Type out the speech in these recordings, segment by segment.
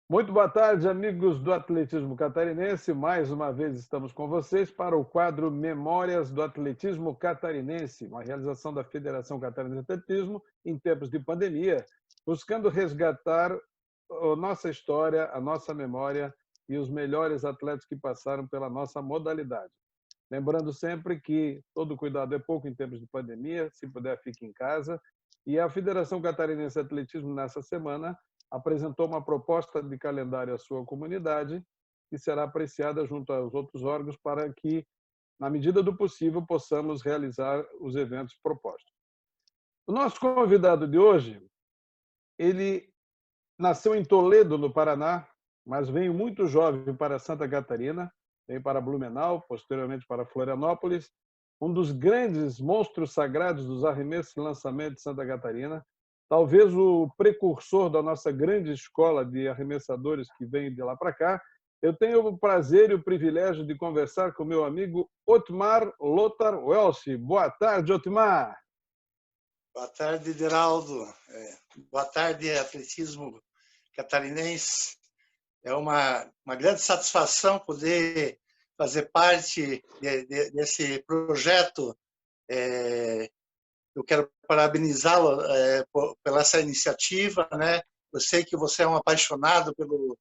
Muito boa tarde, amigos do atletismo catarinense. Mais uma vez estamos com vocês para o quadro Memórias do Atletismo Catarinense, uma realização da Federação Catarinense de Atletismo em tempos de pandemia, buscando resgatar a nossa história, a nossa memória e os melhores atletas que passaram pela nossa modalidade. Lembrando sempre que todo cuidado é pouco em tempos de pandemia, se puder, fique em casa. E a Federação Catarinense de Atletismo, nessa semana, apresentou uma proposta de calendário à sua comunidade, que será apreciada junto aos outros órgãos para que, na medida do possível, possamos realizar os eventos propostos. O nosso convidado de hoje, ele nasceu em Toledo, no Paraná, mas veio muito jovem para Santa Catarina, veio para Blumenau, posteriormente para Florianópolis, um dos grandes monstros sagrados dos arremessos e lançamentos de Santa Catarina, talvez o precursor da nossa grande escola de arremessadores que vem de lá para cá. Eu tenho o prazer e o privilégio de conversar com meu amigo Otmar Lothar Welsch. Boa tarde, Otmar. Boa tarde, Geraldo. Boa tarde, atletismo catarinense. É uma grande satisfação poder fazer parte desse projeto. Eu quero parabenizá-lo pela essa iniciativa, né? Eu sei que você é um apaixonado pelo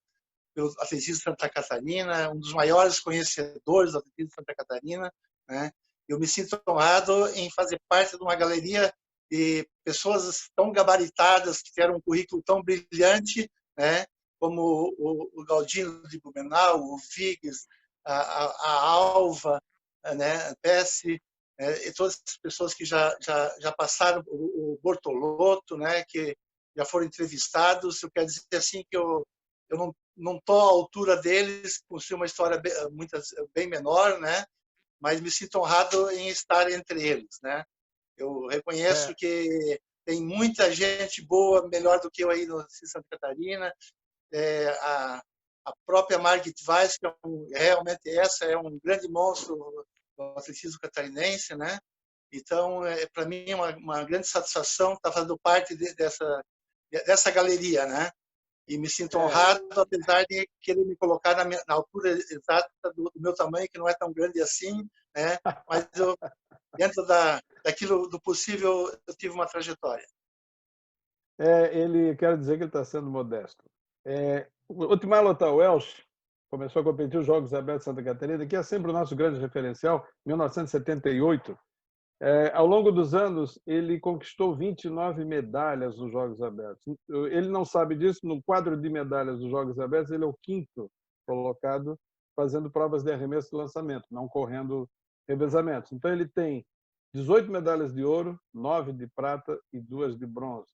atletismo de Santa Catarina, um dos maiores conhecedores do atletismo de Santa Catarina, né? Eu me sinto honrado em fazer parte de uma galeria de pessoas tão gabaritadas, que tiveram um currículo tão brilhante, né? Como o Galdino de Blumenau, o Viggs, a Alva, né? A Pesce, e todas as pessoas que já passaram, o Bortolotto, né? Que já foram entrevistados. Eu quero dizer assim que eu não estou à altura deles, por ser uma história bem menor, né? Mas me sinto honrado em estar entre eles, né? Eu reconheço que tem muita gente boa, melhor do que eu aí no Santa Catarina. A própria Margit Weiss, que realmente essa é um grande monstro do atletismo catarinense, né? Então, para mim é uma grande satisfação estar fazendo parte dessa galeria, né? E me sinto honrado, apesar de querer me colocar na altura exata do meu tamanho, que não é tão grande assim, né? Mas dentro daquilo do possível, eu tive uma trajetória. Ele quer dizer que ele está sendo modesto. O Otmar Lothar Welsch começou a competir os Jogos Abertos de Santa Catarina, que é sempre o nosso grande referencial, 1978. Ao longo dos anos, ele conquistou 29 medalhas nos Jogos Abertos. Ele não sabe disso, no quadro de medalhas dos Jogos Abertos, ele é o quinto colocado fazendo provas de arremesso e lançamento, não correndo revezamentos. Então, ele tem 18 medalhas de ouro, 9 de prata e 2 de bronze.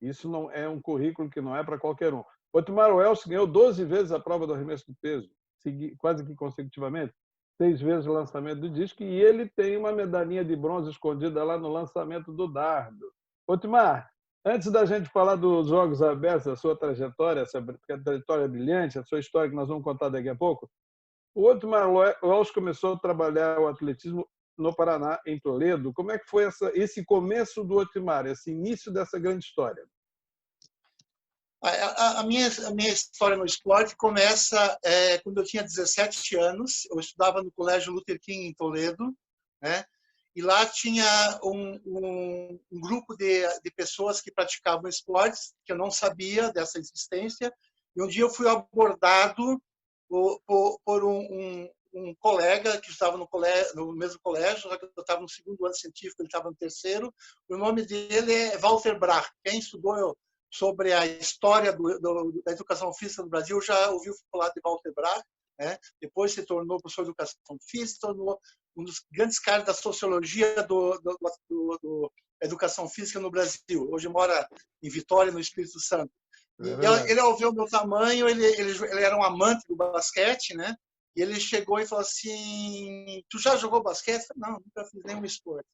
Isso não é um currículo que não é para qualquer um. O Otmar Welsch ganhou 12 vezes a prova do arremesso de peso, quase que consecutivamente, 6 vezes o lançamento do disco, e ele tem uma medalhinha de bronze escondida lá no lançamento do dardo. Otmar, antes da gente falar dos Jogos Abertos, a sua trajetória, essa trajetória brilhante, a sua história que nós vamos contar daqui a pouco, o Otmar Welsch começou a trabalhar o atletismo no Paraná, em Toledo. Como é que foi esse começo do Otmar, esse início dessa grande história? A minha história no esporte começa quando eu tinha 17 anos. Eu estudava no Colégio Luther King, em Toledo, né? E lá tinha um grupo de pessoas que praticavam esportes, que eu não sabia dessa existência. E um dia eu fui abordado por um colega que estava no mesmo colégio, só que eu estava no segundo ano científico, ele estava no terceiro. O nome dele é Walter Brach. Quem estudou sobre a história da educação física no Brasil já ouviu falar de Walter Brach, né? Depois se tornou professor de educação física, se tornou um dos grandes caras da sociologia da educação física no Brasil. Hoje mora em Vitória, no Espírito Santo. E ele, ao ver o meu tamanho, ele era um amante do basquete, né? E ele chegou e falou assim: tu já jogou basquete? Eu falei, não, nunca fiz nenhum esporte,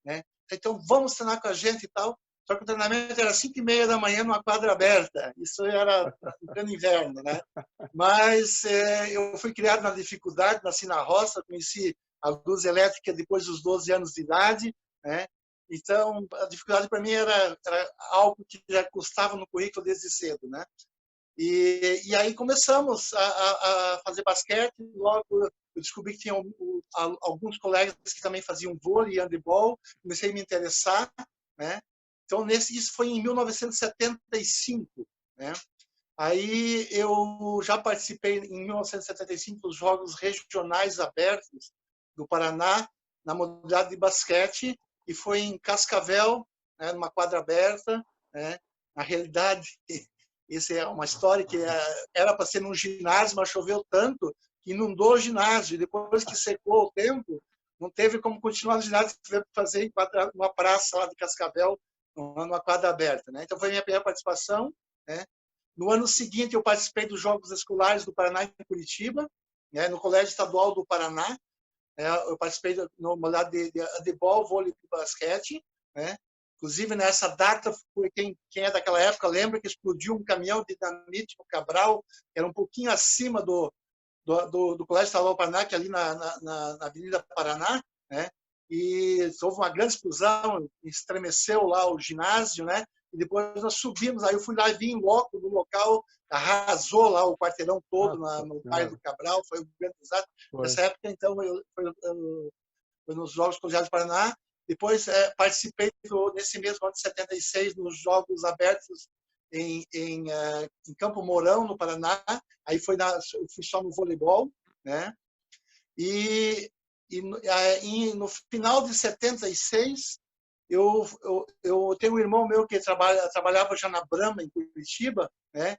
né? Então vamos treinar com a gente e tal. Só que o treinamento era 5h30 da manhã numa quadra aberta. Isso era no pleno inverno, né? Mas eu fui criado na dificuldade, nasci na roça, conheci a luz elétrica depois dos 12 anos de idade, né? Então, a dificuldade para mim era algo que já custava no currículo desde cedo, né? E aí começamos a fazer basquete. Logo eu descobri que tinha alguns colegas que também faziam vôlei e handebol. Comecei a me interessar, né? Então, isso foi em 1975, né? Aí eu já participei em 1975 dos Jogos Regionais Abertos do Paraná, na modalidade de basquete, e foi em Cascavel, né, numa quadra aberta, né? Na realidade, essa é uma história que era para ser num ginásio, mas choveu tanto que inundou o ginásio. E depois que secou o tempo, não teve como continuar no ginásio, teve que fazer em uma praça lá de Cascavel, numa quadra aberta, né? Então foi a minha primeira participação, né? No ano seguinte, eu participei dos Jogos Escolares do Paraná em Curitiba, né, no Colégio Estadual do Paraná. Eu participei no modalidade de handebol, vôlei e basquete, né? Inclusive, nessa data, quem é daquela época lembra que explodiu um caminhão de dinamite no Cabral, que era um pouquinho acima do Colégio Estadual do Paraná, que é ali na Avenida Paraná, né? E houve uma grande explosão, estremeceu lá o ginásio, né? E depois nós subimos, aí eu fui lá e vi em loco no local, arrasou lá o quarteirão todo no bairro do Cabral, foi um grande desastre. Nessa época, então, foi nos Jogos Colegiais do Paraná. Depois participei nesse mesmo ano de 76 nos Jogos Abertos em Campo Mourão, no Paraná. Aí fui só no voleibol, né? E no final de 76, eu tenho um irmão meu que trabalhava já na Brahma, em Curitiba, né?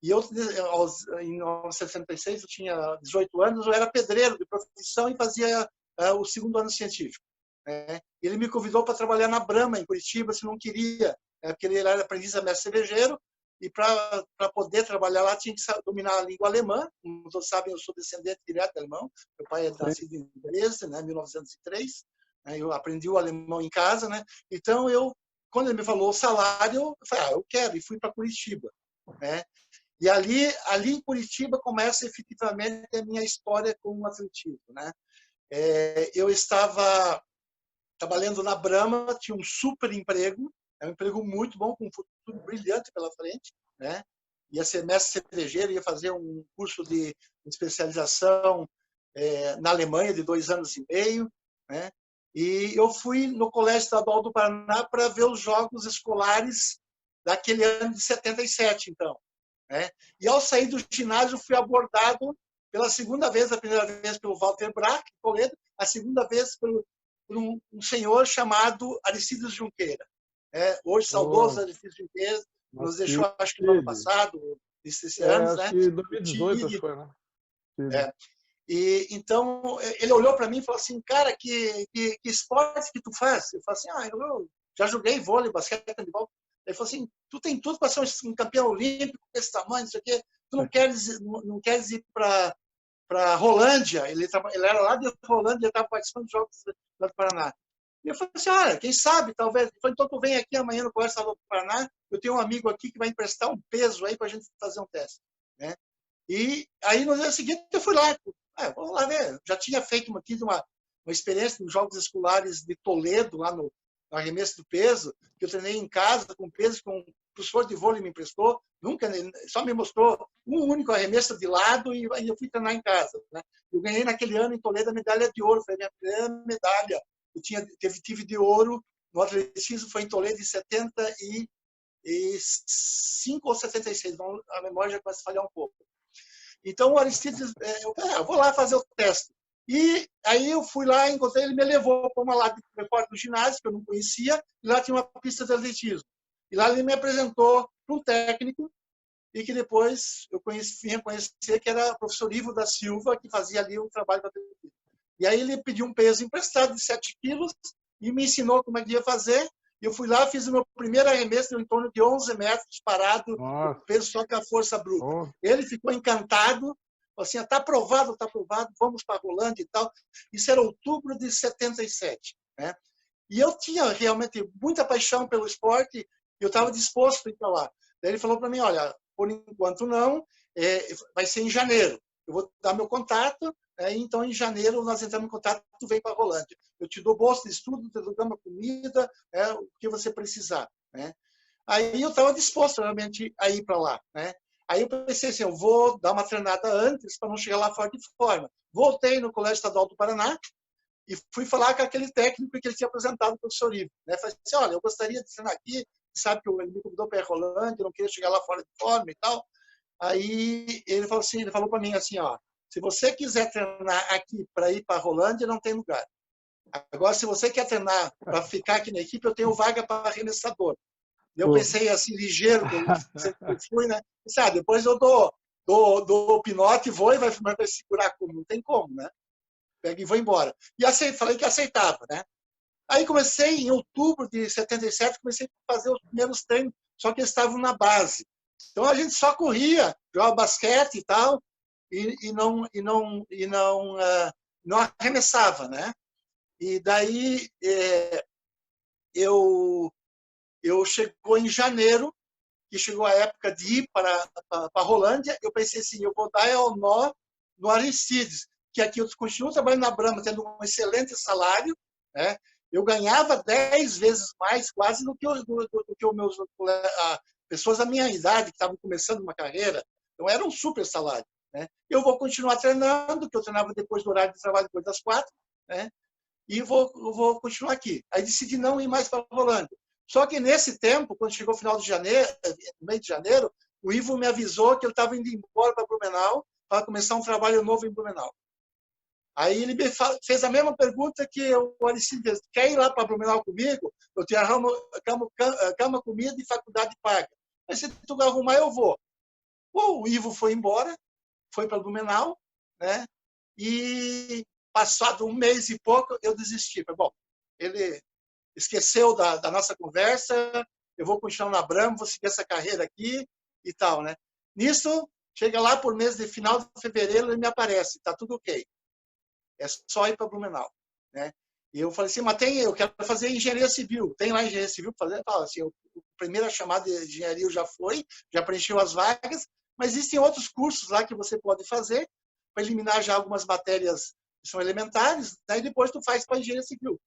E em 1966, eu tinha 18 anos, eu era pedreiro de profissão e fazia o segundo ano científico, né? Ele me convidou para trabalhar na Brahma, em Curitiba, se não queria, porque ele era aprendiz a mestre cervejeiro, e para poder trabalhar lá tinha que dominar a língua alemã. Como todos sabem, eu sou descendente direto de alemão. Meu pai é nascido em Dresden, né, 1903. Eu aprendi o alemão em casa, né? Então, quando ele me falou o salário, eu falei, eu quero, e fui para Curitiba, né? E ali em Curitiba começa efetivamente a minha história com o atletismo, né? Eu estava trabalhando na Brahma, tinha um super emprego, um emprego muito bom, com um futuro brilhante pela frente, né? Ia ser mestre cervejeiro, ia fazer um curso de especialização na Alemanha de 2 anos e meio, né? E eu fui no Colégio Estadual do Paraná para ver os Jogos Escolares daquele ano de 77, então, né? E ao sair do ginásio, fui abordado pela segunda vez, a primeira vez pelo Walter Brack, Toledo, a segunda vez por um senhor chamado Aristides Junqueira. Hoje, saudoso Aristides Junqueira, nos deixou, acho que no ano passado, esses anos, acho né? que 2018, acho que foi, né? E então ele olhou para mim e falou assim, cara, que esporte que tu faz? Eu falei assim, eu já joguei vôlei, basquete, handebol. Ele falou assim, tu tem tudo para ser um campeão olímpico desse tamanho, isso aqui. Tu não queres ir para Rolândia? Ele era lá de Rolândia, ele estava participando dos Jogos do Paraná. E eu falei assim, quem sabe, talvez. Ele falou, então tu vem aqui amanhã no Colégio Estadual do Paraná, eu tenho um amigo aqui que vai emprestar um peso aí para a gente fazer um teste, né? E aí no dia seguinte eu fui lá, vamos lá ver. Já tinha feito uma experiência nos Jogos Escolares de Toledo, lá no arremesso do peso, que eu treinei em casa com peso, com o professor de vôlei me emprestou, nunca, só me mostrou um único arremesso de lado e eu fui treinar em casa, né? Eu ganhei naquele ano em Toledo a medalha de ouro, foi a minha primeira medalha. Eu tive de ouro no atletismo, foi em Toledo em 75 ou 76, a memória já começa a falhar um pouco. Então, o Aristides, eu vou lá fazer o teste. E aí eu fui lá, encontrei ele, me levou para uma lá de fora do ginásio, que eu não conhecia, e lá tinha uma pista de atletismo. E lá ele me apresentou para um técnico, e que depois eu vim a conhecer, que era o professor Ivo da Silva, que fazia ali o trabalho de atletismo. E aí ele pediu um peso emprestado de 7 quilos, e me ensinou como é que ia fazer. Eu fui lá, fiz o meu primeiro arremesso em torno de 11 metros, parado, peso só com a força bruta. Ele ficou encantado, falou assim, está aprovado, vamos para a Rolândia e tal. Isso era outubro de 77, né? E eu tinha realmente muita paixão pelo esporte e eu estava disposto a ir para lá. Daí ele falou para mim, olha, por enquanto não, vai ser em janeiro. Eu vou dar meu contato, então em janeiro nós entramos em contato, tu vem para a Rolândia. Eu te dou bolsa de estudo, te dou uma comida, o que você precisar, né? Aí eu estava disposto realmente a ir para lá, né? Aí eu pensei assim, eu vou dar uma treinada antes para não chegar lá fora de forma. Voltei no Colégio Estadual do Paraná e fui falar com aquele técnico que ele tinha apresentado, o professor Ivo. Né? Falei assim, olha, eu gostaria de treinar aqui, sabe que ele me convidou para a Rolândia, eu não queria chegar lá fora de forma e tal. Aí ele falou assim, ele falou para mim assim, ó, se você quiser treinar aqui para ir para a Rolândia, não tem lugar. Agora, se você quer treinar para ficar aqui na equipe, eu tenho vaga para arremessador. Eu Pô. pensei assim, ligeiro, que eu sempre fui, né? Sabe, depois eu dou o pinote, vou e vai segurar como? Não tem como, né? Pego e vou embora. E falei que aceitava, né? Aí comecei, em outubro de 77, comecei a fazer os primeiros treinos, só que eles estavam na base. Então a gente só corria, jogava basquete e tal, não arremessava, né? E daí eu chegou em janeiro, que chegou a época de ir para a Rolândia, eu pensei assim, eu vou dar o nó no Aristides, que aqui eu continuo trabalhando na Brahma, tendo um excelente salário, né? Eu ganhava 10 vezes mais quase do que os meus pessoas da minha idade que estavam começando uma carreira. Então era um super salário, né? Eu vou continuar treinando, que eu treinava depois do horário de trabalho, depois das 4, né? E vou continuar aqui. Aí decidi não ir mais para a Rolândia. Só que nesse tempo, quando chegou o final de janeiro, no mês de janeiro, o Ivo me avisou que ele estava indo embora para Blumenau para começar um trabalho novo em Blumenau. Aí ele me fez a mesma pergunta que o Aristides fez. Quer ir lá para Blumenau comigo? Eu te arrumo cama, comida e faculdade paga. Mas se tu arrumar, eu vou. O Ivo foi embora, foi para Blumenau, né? E passado um mês e pouco, eu desisti. Falei, bom, ele esqueceu da nossa conversa, eu vou continuar na Brahma, vou seguir essa carreira aqui e tal, né? Nisso, chega lá por mês de final de fevereiro, ele me aparece, tá tudo ok. É só ir para Blumenau, né? E eu falei assim, mas eu quero fazer engenharia civil. Tem lá engenharia civil para fazer? Fala assim, a primeira chamada de engenharia já foi, já preencheu as vagas, mas existem outros cursos lá que você pode fazer para eliminar já algumas matérias que são elementares, daí depois tu faz para engenharia civil.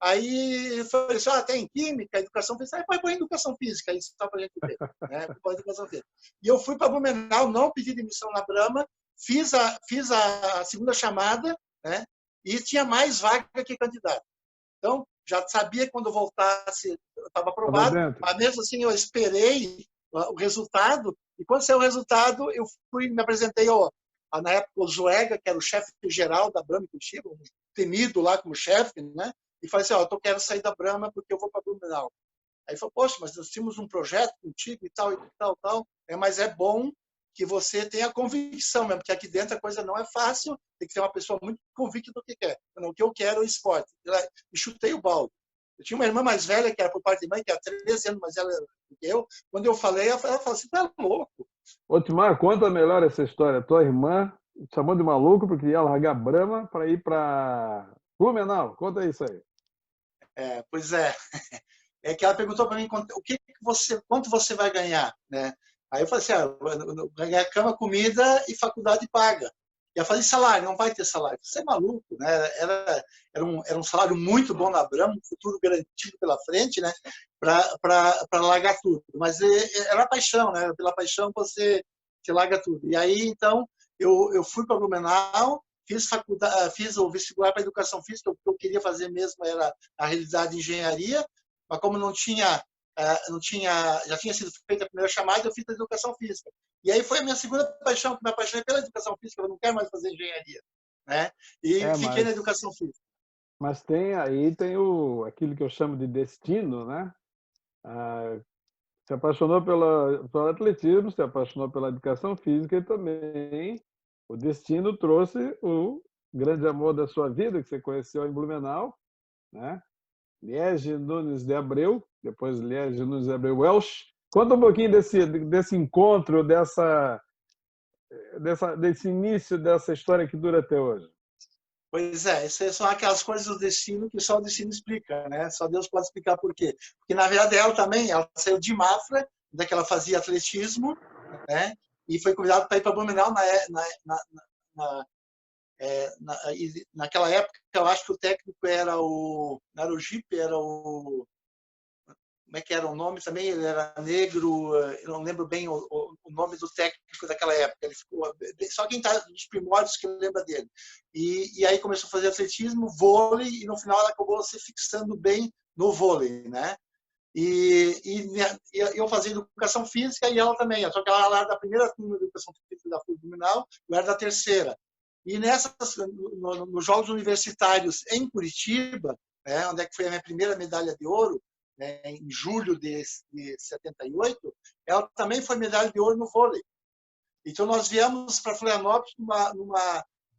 Aí foi assim, tem química, educação física, aí põe educação física, isso só para a gente ver, né? Educação física. E eu fui para Blumenau, não pedi demissão na Brahma, fiz a segunda chamada, né? E tinha mais vaga que candidato. Então, já sabia que quando eu voltasse, eu estava aprovado, mas mesmo assim eu esperei o resultado, e quando saiu o resultado, eu me apresentei na época o Zoega, que era o chefe geral da Brahma Curitiba, temido lá como chefe, né? E falei assim, eu quero sair da Brahma porque eu vou para Blumenau. Aí falou, poxa, mas nós tínhamos um projeto contigo e tal, tal. Mas é bom que você tenha convicção mesmo, porque aqui dentro a coisa não é fácil, tem que ter uma pessoa muito convicta do que quer. O que eu quero é o esporte. E chutei o balde. Eu tinha uma irmã mais velha, que era por parte de mãe, que era 13 anos mais velha do que eu. Quando eu falei, ela falou assim, tu é louco. Otimar, conta melhor essa história. Tua irmã te chamou de maluco porque ia largar Brahma para ir para Blumenau. Conta isso aí. Pois é. É que ela perguntou para mim quanto você vai ganhar, né? Aí eu falei assim, eu ganhar cama, comida e faculdade paga. E ela falou, salário, não vai ter salário. Você é maluco, né? Era um salário muito bom na Brahma, um futuro garantido pela frente, né? Para largar tudo. Mas era paixão, né? Pela paixão você larga tudo. E aí, então, eu fui para Blumenau, fiz o vestibular para educação física, o que eu queria fazer mesmo era a realidade de engenharia, mas como já tinha sido feita a primeira chamada, eu fiz a educação física. E aí foi a minha segunda paixão, que me apaixonei pela educação física, eu não quero mais fazer engenharia, né? E fiquei na educação física. Mas tem aquilo que eu chamo de destino, né? Se apaixonou pelo atletismo, se apaixonou pela educação física e também o destino trouxe o grande amor da sua vida, que você conheceu em Blumenau, né? Liege Nunes de Abreu, depois Liege Nunes de Abreu Welsh. Conta um pouquinho desse encontro, desse início dessa história que dura até hoje. Pois é, essas são aquelas coisas do destino que só o destino explica, né? Só Deus pode explicar por quê. Porque, na verdade, ela saiu de Mafra, onde ela fazia atletismo, né? E foi convidada para ir para Blumenau naquela época. Eu acho que o técnico era não era o Jeep, era o... como é que era o nome também? Ele era negro, eu não lembro bem o nome do técnico daquela época. Ele ficou, só quem está nos primórdios que lembra dele. E aí começou a fazer atletismo, vôlei, e no final ela acabou se fixando bem no vôlei, né? E eu fazia educação física e ela também, só que ela era da primeira turma de educação física da Fluminense, eu era da terceira. E nos Jogos Universitários em Curitiba, né, onde é que foi a minha primeira medalha de ouro, né, em julho de 78, ela também foi medalha de ouro no vôlei. Então nós viemos para Florianópolis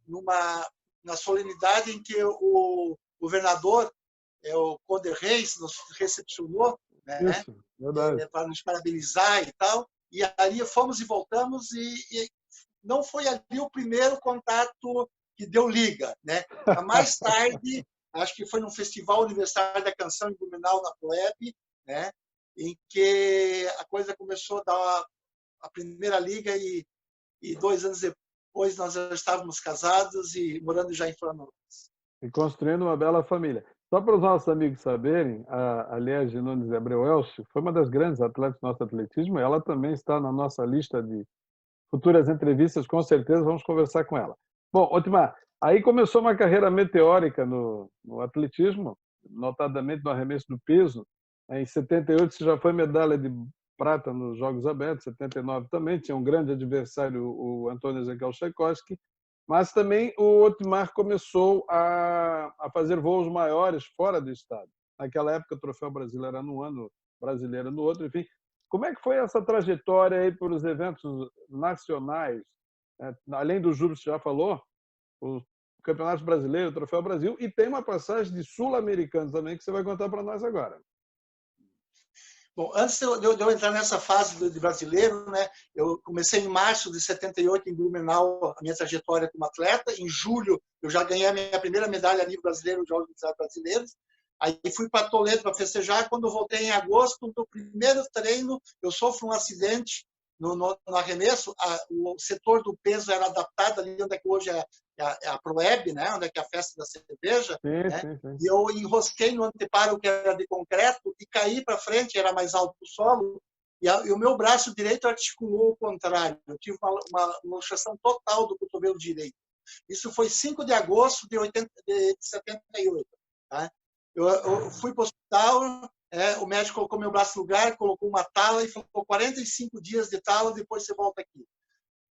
numa solenidade em que o governador, o Conde Reis, nos recepcionou, né, Isso, verdade. para nos parabenizar e tal. E ali fomos e voltamos, e não foi ali o primeiro contato que deu liga, né? Mais tarde, acho que foi num festival universitário da canção em Blumenau, na Proeb, né? Em que a coisa começou a dar a primeira liga, e 2 anos depois nós já estávamos casados e morando já em Florianópolis. E construindo uma bela família. Só para os nossos amigos saberem, a Liege Nunes de Abreu Elcio foi uma das grandes atletas do nosso atletismo, ela também está na nossa lista de futuras entrevistas, com certeza vamos conversar com ela. Bom, Otimar, aí começou uma carreira meteórica no atletismo, notadamente no arremesso do peso. Em 78 você já foi medalha de prata nos Jogos Abertos, 79 também, tinha um grande adversário, o Antônio Ezequiel Tchaikovsky, mas também o Otimar começou a fazer voos maiores fora do estado. Naquela época o Troféu Brasileiro era num ano, Brasileiro no outro, enfim. Como é que foi essa trajetória aí para os eventos nacionais? Além do Júlio, você já falou, o Campeonato Brasileiro, o Troféu Brasil, e tem uma passagem de sul-americanos também que você vai contar para nós agora. Bom, antes de eu entrar nessa fase de brasileiro, né, eu comecei em março de 78 em Blumenau a minha trajetória como atleta. Em julho eu já ganhei a minha primeira medalha a nível brasileiro, nos Jogos Brasileiros. Aí fui para Toledo para festejar. Quando eu voltei em agosto, no primeiro treino, eu sofro um acidente no arremesso. O setor do peso era adaptado ali onde é que hoje é a Proeb, né, onde é que é a festa da cerveja. Sim, né? sim, sim. E eu enrosquei no anteparo, que era de concreto, e caí para frente, era mais alto que o solo, e o meu braço direito articulou o contrário. Eu tive uma luxação total do cotovelo direito. Isso foi 5 de agosto de 78. Tá? Eu fui para o hospital, o médico colocou meu braço no lugar, colocou uma tala e falou 45 dias de tala, depois você volta aqui.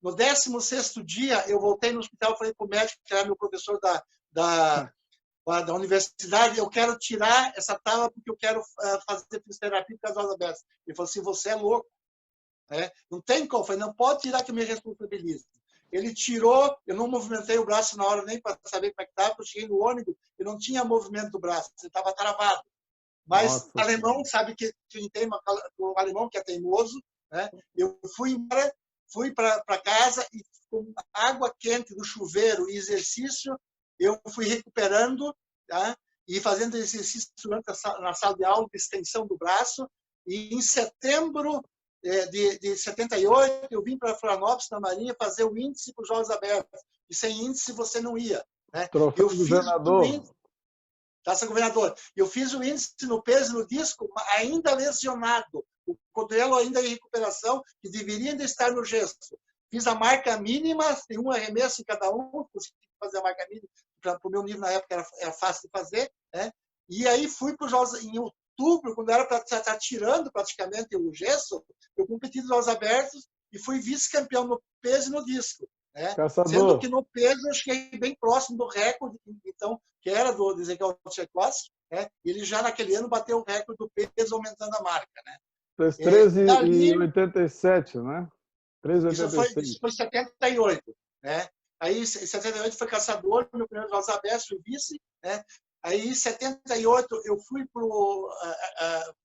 No 16º dia, eu voltei no hospital e falei para o médico, que era meu professor da universidade, eu quero tirar essa tala porque eu quero fazer fisioterapia por causa das abertas. Ele falou assim, você é louco. Não tem como. Eu falei, não pode tirar que eu me responsabilizo. Ele tirou, eu não movimentei o braço na hora nem para saber como é que estava, eu cheguei no ônibus e não tinha movimento do braço, ele estava travado. Mas Nossa, alemão, sabe que quem tem o alemão que é teimoso, né? Eu fui embora, fui para casa e com água quente do chuveiro e exercício, eu fui recuperando, tá? E fazendo exercício na sala de aula de extensão do braço. E em setembro de 78, eu vim para Florianópolis, na Marinha, fazer o índice para os Jogos Abertos. E sem índice você não ia. Né? troféu Eu do fiz o governador. índice. Taça governador. Eu fiz o índice no peso e no disco, ainda lesionado. O cotovelo ainda em recuperação, que deveria ainda estar no gesso. Fiz a marca mínima, tem um arremesso em cada um, consegui fazer a marca mínima, para o meu nível na época era fácil de fazer. Né? E aí fui para os Jogos em outubro, quando era para estar tirando praticamente o gesso, eu competi nos Jogos Abertos e fui vice-campeão no peso e no disco. Né? Sendo que no peso eu cheguei bem próximo do recorde, então, que era do Ezequiel Tchaikovsky, né? Ele já naquele ano bateu o recorde do peso, aumentando a marca. Né? Fez 13,87, né? Isso 13,86. foi em 78. Né? Aí, em 78 foi caçador, meu primeiro Jogos Abertos, fui vice. Né? Aí, em 78, eu fui para o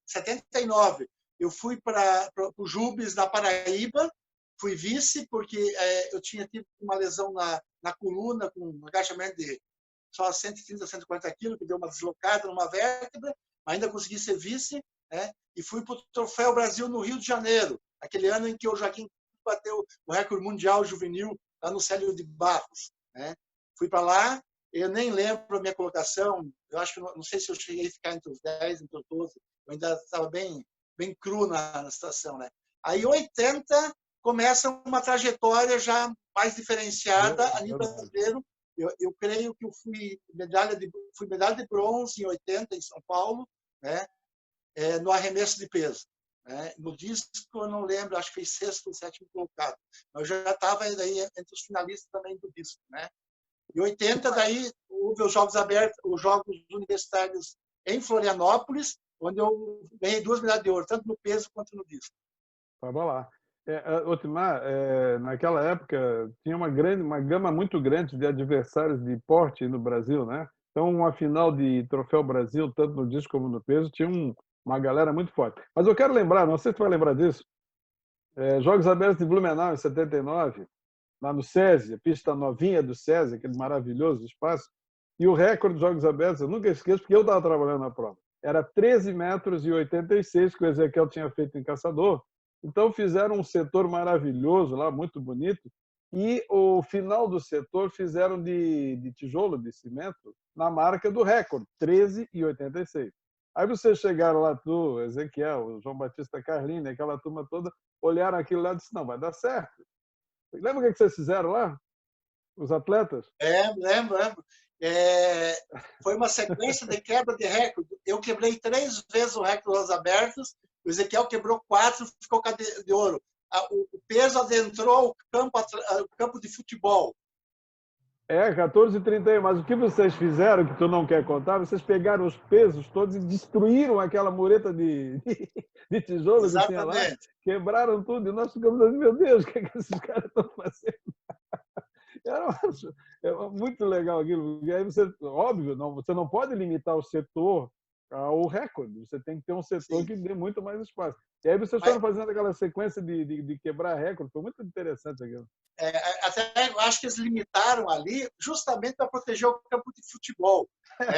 79, eu fui para o Jubes, na Paraíba, fui vice, porque eu tinha tido uma lesão na coluna, com um agachamento de só 130, 140 quilos, que deu uma deslocada numa vértebra, ainda consegui ser vice, né? E fui para o Troféu Brasil no Rio de Janeiro, aquele ano em que o Joaquim bateu o recorde mundial juvenil lá no Célio de Barros. Né? Fui para lá, eu nem lembro a minha colocação, eu acho que não sei se eu cheguei a ficar entre os 10, entre os 12 Eu ainda estava bem cru na situação, né? Aí, em 80, começa uma trajetória já mais diferenciada a nível brasileiro. Eu creio que eu fui medalha de bronze em 80 em São Paulo, né? No arremesso de peso. Né? No disco, eu não lembro, acho que foi sexto ou sétimo colocado. Mas eu já estava entre os finalistas também do disco. Né? Em 80, daí, houve os Jogos Abertos, os Jogos Universitários em Florianópolis, onde eu ganhei 2 medalhas de ouro, tanto no peso quanto no disco. Vamos lá. Otimar, naquela época tinha uma gama muito grande de adversários de porte no Brasil, né? Então, uma final de Troféu Brasil, tanto no disco como no peso, tinha uma galera muito forte. Mas eu quero lembrar, não sei se tu vai lembrar disso, Jogos Abertos de Blumenau, em 79, lá no SESI, a pista novinha do SESI, aquele maravilhoso espaço, e o recorde dos Jogos Abertos, eu nunca esqueço, porque eu estava trabalhando na prova, era 13 metros e 86, que o Ezequiel tinha feito em Caçador. Então, fizeram um setor maravilhoso lá, muito bonito, e o final do setor fizeram de tijolo, de cimento, na marca do recorde, 13 e 86. Aí vocês chegaram lá, tu, Ezequiel, o João Batista Carlini, aquela turma toda, olharam aquilo lá e disseram, não, vai dar certo. Lembra o que vocês fizeram lá? Os atletas? Lembro. Foi uma sequência de quebra de recorde. Eu quebrei 3 vezes o recorde dos abertos, o Ezequiel quebrou 4, ficou com a de ouro. O peso adentrou o campo de futebol. 14h31, mas o que vocês fizeram, que tu não quer contar, vocês pegaram os pesos todos e destruíram aquela mureta de tijolo que tinha lá, quebraram tudo, e nós ficamos assim, meu Deus, o que esses caras estão fazendo? Era muito legal aquilo. E aí você, óbvio, você não pode limitar o setor ao recorde, você tem que ter um setor Sim. que dê muito mais espaço. E aí vocês foram fazendo aquela sequência de quebrar recorde, foi muito interessante aquilo. Até acho que eles limitaram ali justamente para proteger o campo de futebol.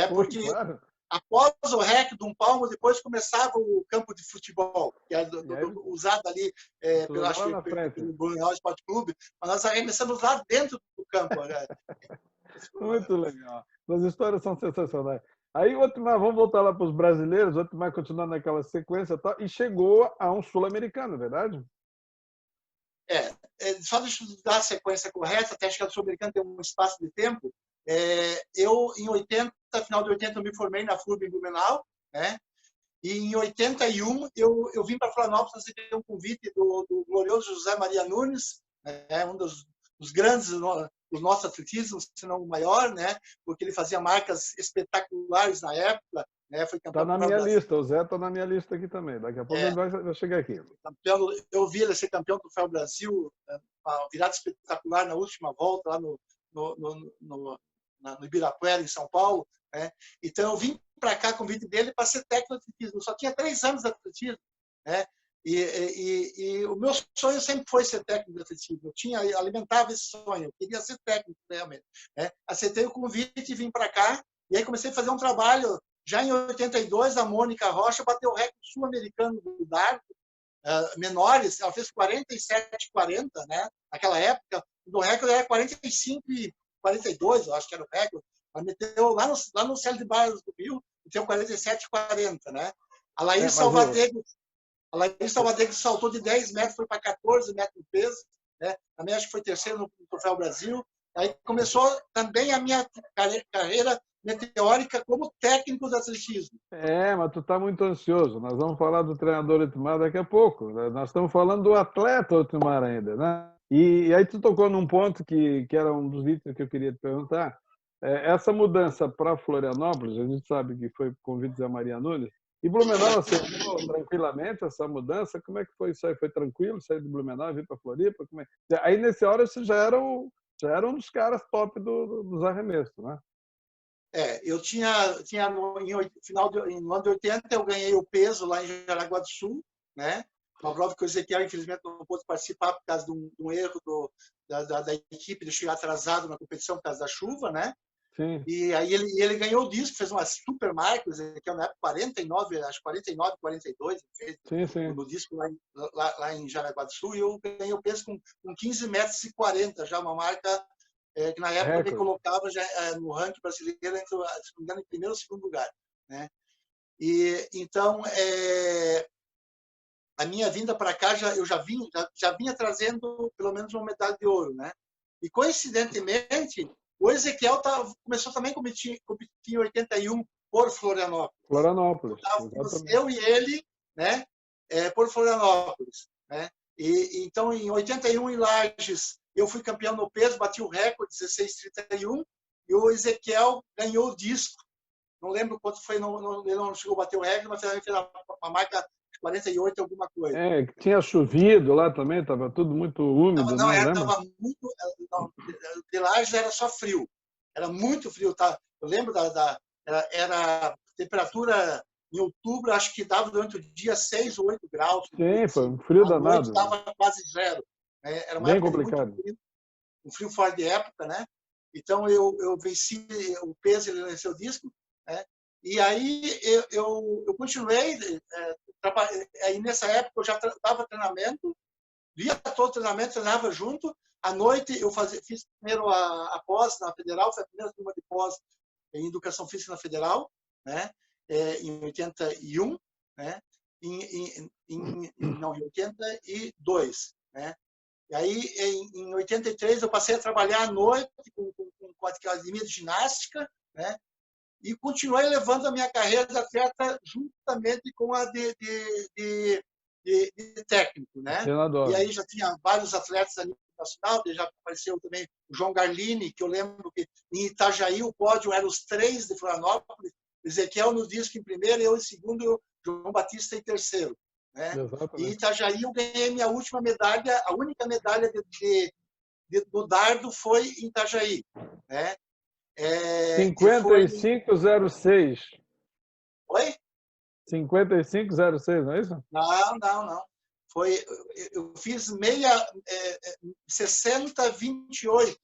Porque claro. Após o REC de um palmo, depois começava o campo de futebol, que era usado ali pelo Blumenau Esporte Clube, mas nós arremessamos lá dentro do campo. Né? Muito legal. As histórias são sensacionais. Aí, vamos voltar lá para os brasileiros, outro mais continuando naquela sequência e chegou a um sul-americano, é verdade? Só deixa eu dar a sequência correta, até acho que o sul-americano tem um espaço de tempo. Eu, em 80, final de 80, eu me formei na FURB em Blumenau, né? E em 81 eu vim para Florianópolis receber um convite do glorioso José Maria Nunes, né? Um dos grandes do nosso atletismo, se não o maior, né? Porque ele fazia marcas espetaculares na época. Né? Foi campeão. Está na minha lista, o Zé está na minha lista aqui também. Daqui a pouco ele vai chegar aqui. Eu vi ele ser campeão do Troféu Brasil, uma virada espetacular na última volta lá no Ibirapuera, em São Paulo. Né? Então, eu vim para cá, convite dele, para ser técnico de atletismo. Eu só tinha 3 anos de atletismo. Né? E o meu sonho sempre foi ser técnico de atletismo. Eu alimentava esse sonho, eu queria ser técnico realmente. Né? Aceitei o convite e vim para cá. E aí comecei a fazer um trabalho. Já em 82, a Mônica Rocha bateu o recorde sul-americano do dardo, menores. Ela fez 47,40, né? Naquela época. O recorde era 45,42, eu acho que era o recorde. Ela meteu lá no Célio de Barros do Rio, meteu 47,40, né? A Laís Salvadego saltou de 10 metros, foi para 14 metros de peso, né? Também acho que foi terceiro no Troféu Brasil. Aí começou também a minha carreira meteórica como técnico de atletismo. Mas tu está muito ansioso. Nós vamos falar do treinador Otimar daqui a pouco. Nós estamos falando do atleta Otimar ainda, né? E aí tu tocou num ponto que era um dos itens que eu queria te perguntar. Essa mudança para Florianópolis, a gente sabe que foi por convite de Maria Nunes, e Blumenau aceitou tranquilamente essa mudança? Como é que foi isso aí? Foi tranquilo sair de Blumenau e vir para Floripa? Aí, nessa hora, você já era um dos caras top dos arremessos, né? Eu no ano de 80, eu ganhei o peso lá em Jaraguá do Sul, né? Uma prova que o Ezequiel, infelizmente, não pôde participar por causa de um erro da equipe de chegar atrasado na competição por causa da chuva, né? Sim. E aí ele ganhou o disco, fez uma super marca, o Ezequiel na época 49, acho 49, 42, fez no disco lá em Jaraguá do Sul, e eu ganhei o peso com 15 metros e 40, já uma marca que na época me colocava já no ranking brasileiro, se não me engano, em primeiro ou segundo lugar. Né? E então a minha vinda para cá eu já vinha trazendo pelo menos uma medalha de ouro, né? E coincidentemente o Ezequiel começou também a competir em 81 por Florianópolis. Florianópolis, exatamente. Eu e ele, né? Por Florianópolis, né? Então em 81 em Lages eu fui campeão no peso, bati o recorde 16,31 e o Ezequiel ganhou o disco. Não lembro quanto foi, ele não chegou a bater o recorde, mas também fez uma marca de 48 alguma coisa. Tinha chovido lá também, estava tudo muito úmido, Não, né? Lembra? estava muito. Não, de Lages era só frio, era muito frio. Tá? Eu lembro era temperatura em outubro, acho que dava durante o dia 6 ou 8 graus. Sim, foi Assim. um frio À noite danado. estava quase zero. Né? Era uma Bem época de muito complicado. frio, um frio fora de época, né? Então eu venci o peso, ele venceu o disco, né? E aí eu continuei, aí nessa época eu já dava treinamento, via todo o treinamento, treinava junto. À noite eu fiz primeiro a pós na Federal, foi a primeira turma de pós em Educação Física na Federal, né? Em 81, né? Não, em 82, né? E aí, em 83, eu passei a trabalhar à noite com a academia de ginástica, né? E continuei levando a minha carreira de atleta juntamente com a de técnico, né? E Treinador. aí já tinha vários atletas a nível nacional, já apareceu também o João Garlini, que eu lembro que em Itajaí o pódio era os 3 de Florianópolis, Ezequiel no disco em primeiro, eu em segundo, João Batista em terceiro. Né? E em Exatamente. Itajaí eu ganhei minha última medalha, a única medalha do dardo foi em Itajaí. Né? 5506. Oi? 5506, não é isso? Não. Eu fiz 60-28.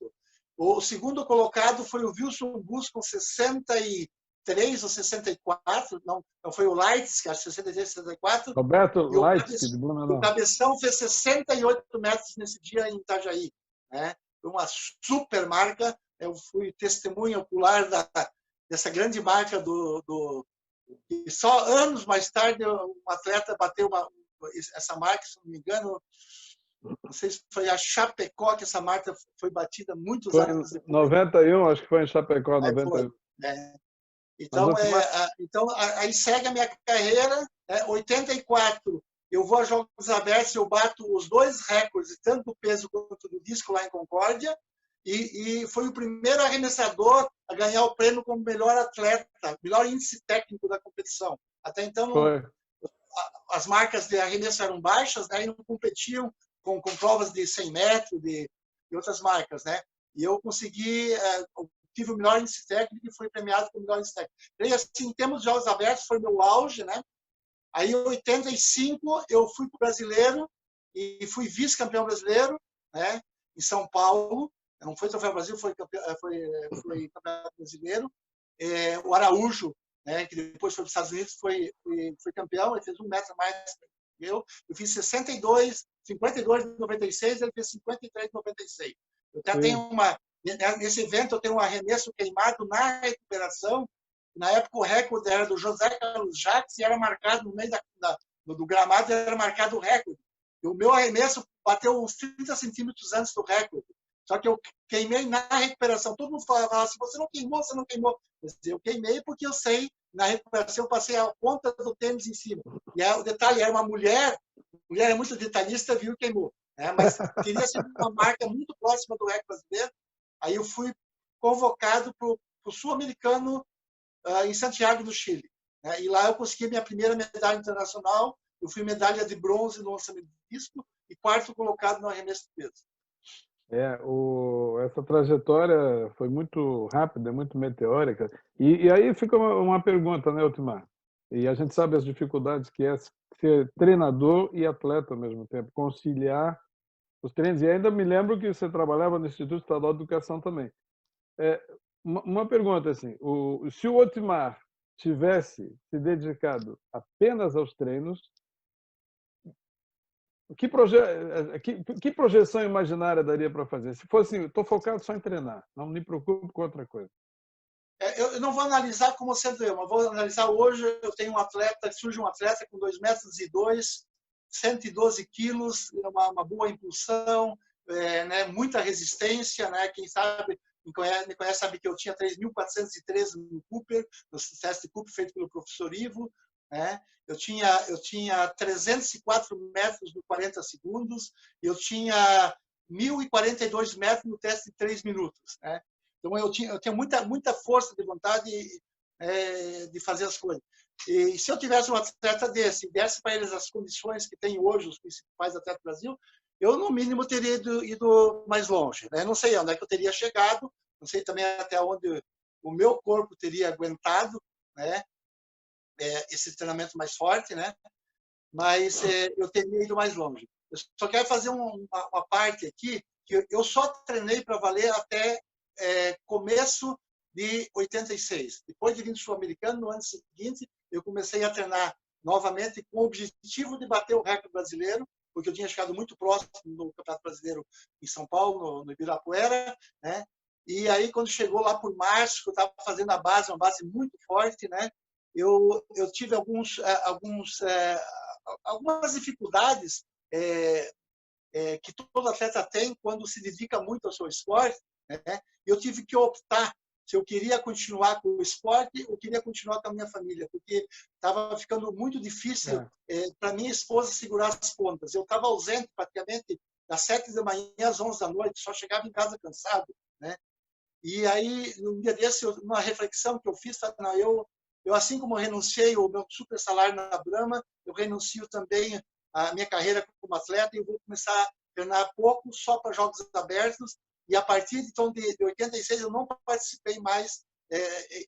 O segundo colocado foi o Wilson Bus com 63 ou 64. Não foi o Leitz, que era 63, 64. Roberto E Leitz, de o Blumenau. Cabeção fez 68 metros nesse dia em Itajaí. Né? Foi uma super marca. Eu fui testemunha ocular dessa grande marca e só anos mais tarde um atleta bateu essa marca, se não me engano, não sei se foi a Chapecó que essa marca foi batida muitos Foi anos em depois. 91, acho que foi em Chapecó, Aí foi. 91. Mas, Então, aí segue a minha carreira. 84, eu vou a Jogos Abertos, eu bato os 2 recordes, tanto do peso quanto do disco lá em Concórdia, e foi o primeiro arremessador a ganhar o prêmio como melhor atleta, melhor índice técnico da competição. Até então, as marcas de arremesso eram baixas, né, e não competiam com provas de 100 metros, de outras marcas. Né? E eu consegui, tive o melhor índice técnico e fui premiado com o melhor índice técnico. E, assim, em termos de Jogos Abertos, foi meu auge. Né? Aí, em 85, eu fui para o Brasileiro e fui vice-campeão brasileiro, né, em São Paulo. Não foi Troféu Brasil, foi campeonato brasileiro. O Araújo, né, que depois foi para os Estados Unidos, foi campeão, ele fez 1 metro a mais que eu. Eu fiz 52,96, ele fez 53,96. Eu até tenho nesse evento eu tenho um arremesso queimado na recuperação. Na época o recorde era do José Carlos Jacques e era marcado no meio do gramado, era marcado o recorde. E o meu arremesso bateu uns 30 centímetros antes do recorde. Só que eu queimei na recuperação. Todo mundo falava assim, você não queimou, você não queimou. Eu queimei porque eu sei, na recuperação eu passei a ponta do tênis em cima. E o detalhe, era uma mulher é muito detalhista, viu e queimou. Né? Mas teria sido uma marca muito próxima do recorde brasileiro. Aí eu fui convocado para o Sul-Americano em Santiago do Chile. Né? E lá eu consegui minha primeira medalha internacional. Eu fui medalha de bronze no lançamento de disco e 4º colocado no arremesso de peso. Essa trajetória foi muito rápida, muito meteórica. E aí fica uma pergunta, né, Otimar? E a gente sabe as dificuldades que é ser treinador e atleta ao mesmo tempo, conciliar os treinos. E ainda me lembro que você trabalhava no Instituto Estadual de Educação também. Uma pergunta assim, se o Otimar tivesse se dedicado apenas aos treinos, que projeção imaginária daria para fazer? Se fosse assim, estou focado só em treinar, não me preocupo com outra coisa. Eu não vou analisar como sendo eu, mas vou analisar hoje. Eu tenho um atleta, surge um atleta com 2,02 metros, 112 quilos, uma boa impulsão, né, muita resistência, né? Quem sabe me conhece sabe que eu tinha 3.413 no Cooper, no teste Cooper feito pelo professor Ivo, né? Eu tinha 304 metros no 40 segundos, eu tinha 1.042 metros no teste de 3 minutos, né? Então eu tinha muita força de vontade de fazer as coisas. E se eu tivesse um atleta desse, desse para eles as condições que tem hoje os principais atletas do Brasil, eu no mínimo teria ido mais longe, né? Não sei onde é que eu teria chegado, não sei também até onde o meu corpo teria aguentado, né? Esse treinamento mais forte, né? Mas eu teria ido mais longe. Eu só quero fazer uma parte aqui que eu só treinei para valer até começo de 86. Depois de vir do Sul-Americano, no ano seguinte, eu comecei a treinar novamente com o objetivo de bater o recorde brasileiro, porque eu tinha chegado muito próximo no Campeonato Brasileiro em São Paulo, no Ibirapuera, né? E aí, quando chegou lá por março, que eu estava fazendo a base, uma base muito forte, né? Eu tive algumas dificuldades que todo atleta tem quando se dedica muito ao seu esporte, né? Eu tive que optar se eu queria continuar com o esporte ou queria continuar com a minha família, porque estava ficando muito difícil para minha esposa segurar as pontas. Eu estava ausente praticamente das 7 da manhã às 11 da noite, só chegava em casa cansado, né? E aí, num dia desse, uma reflexão que eu fiz, não, eu assim como eu renunciei ao meu super salário na Brahma, eu renuncio também à minha carreira como atleta e eu vou começar a treinar pouco, só para jogos abertos. E a partir então, de 86, eu não participei mais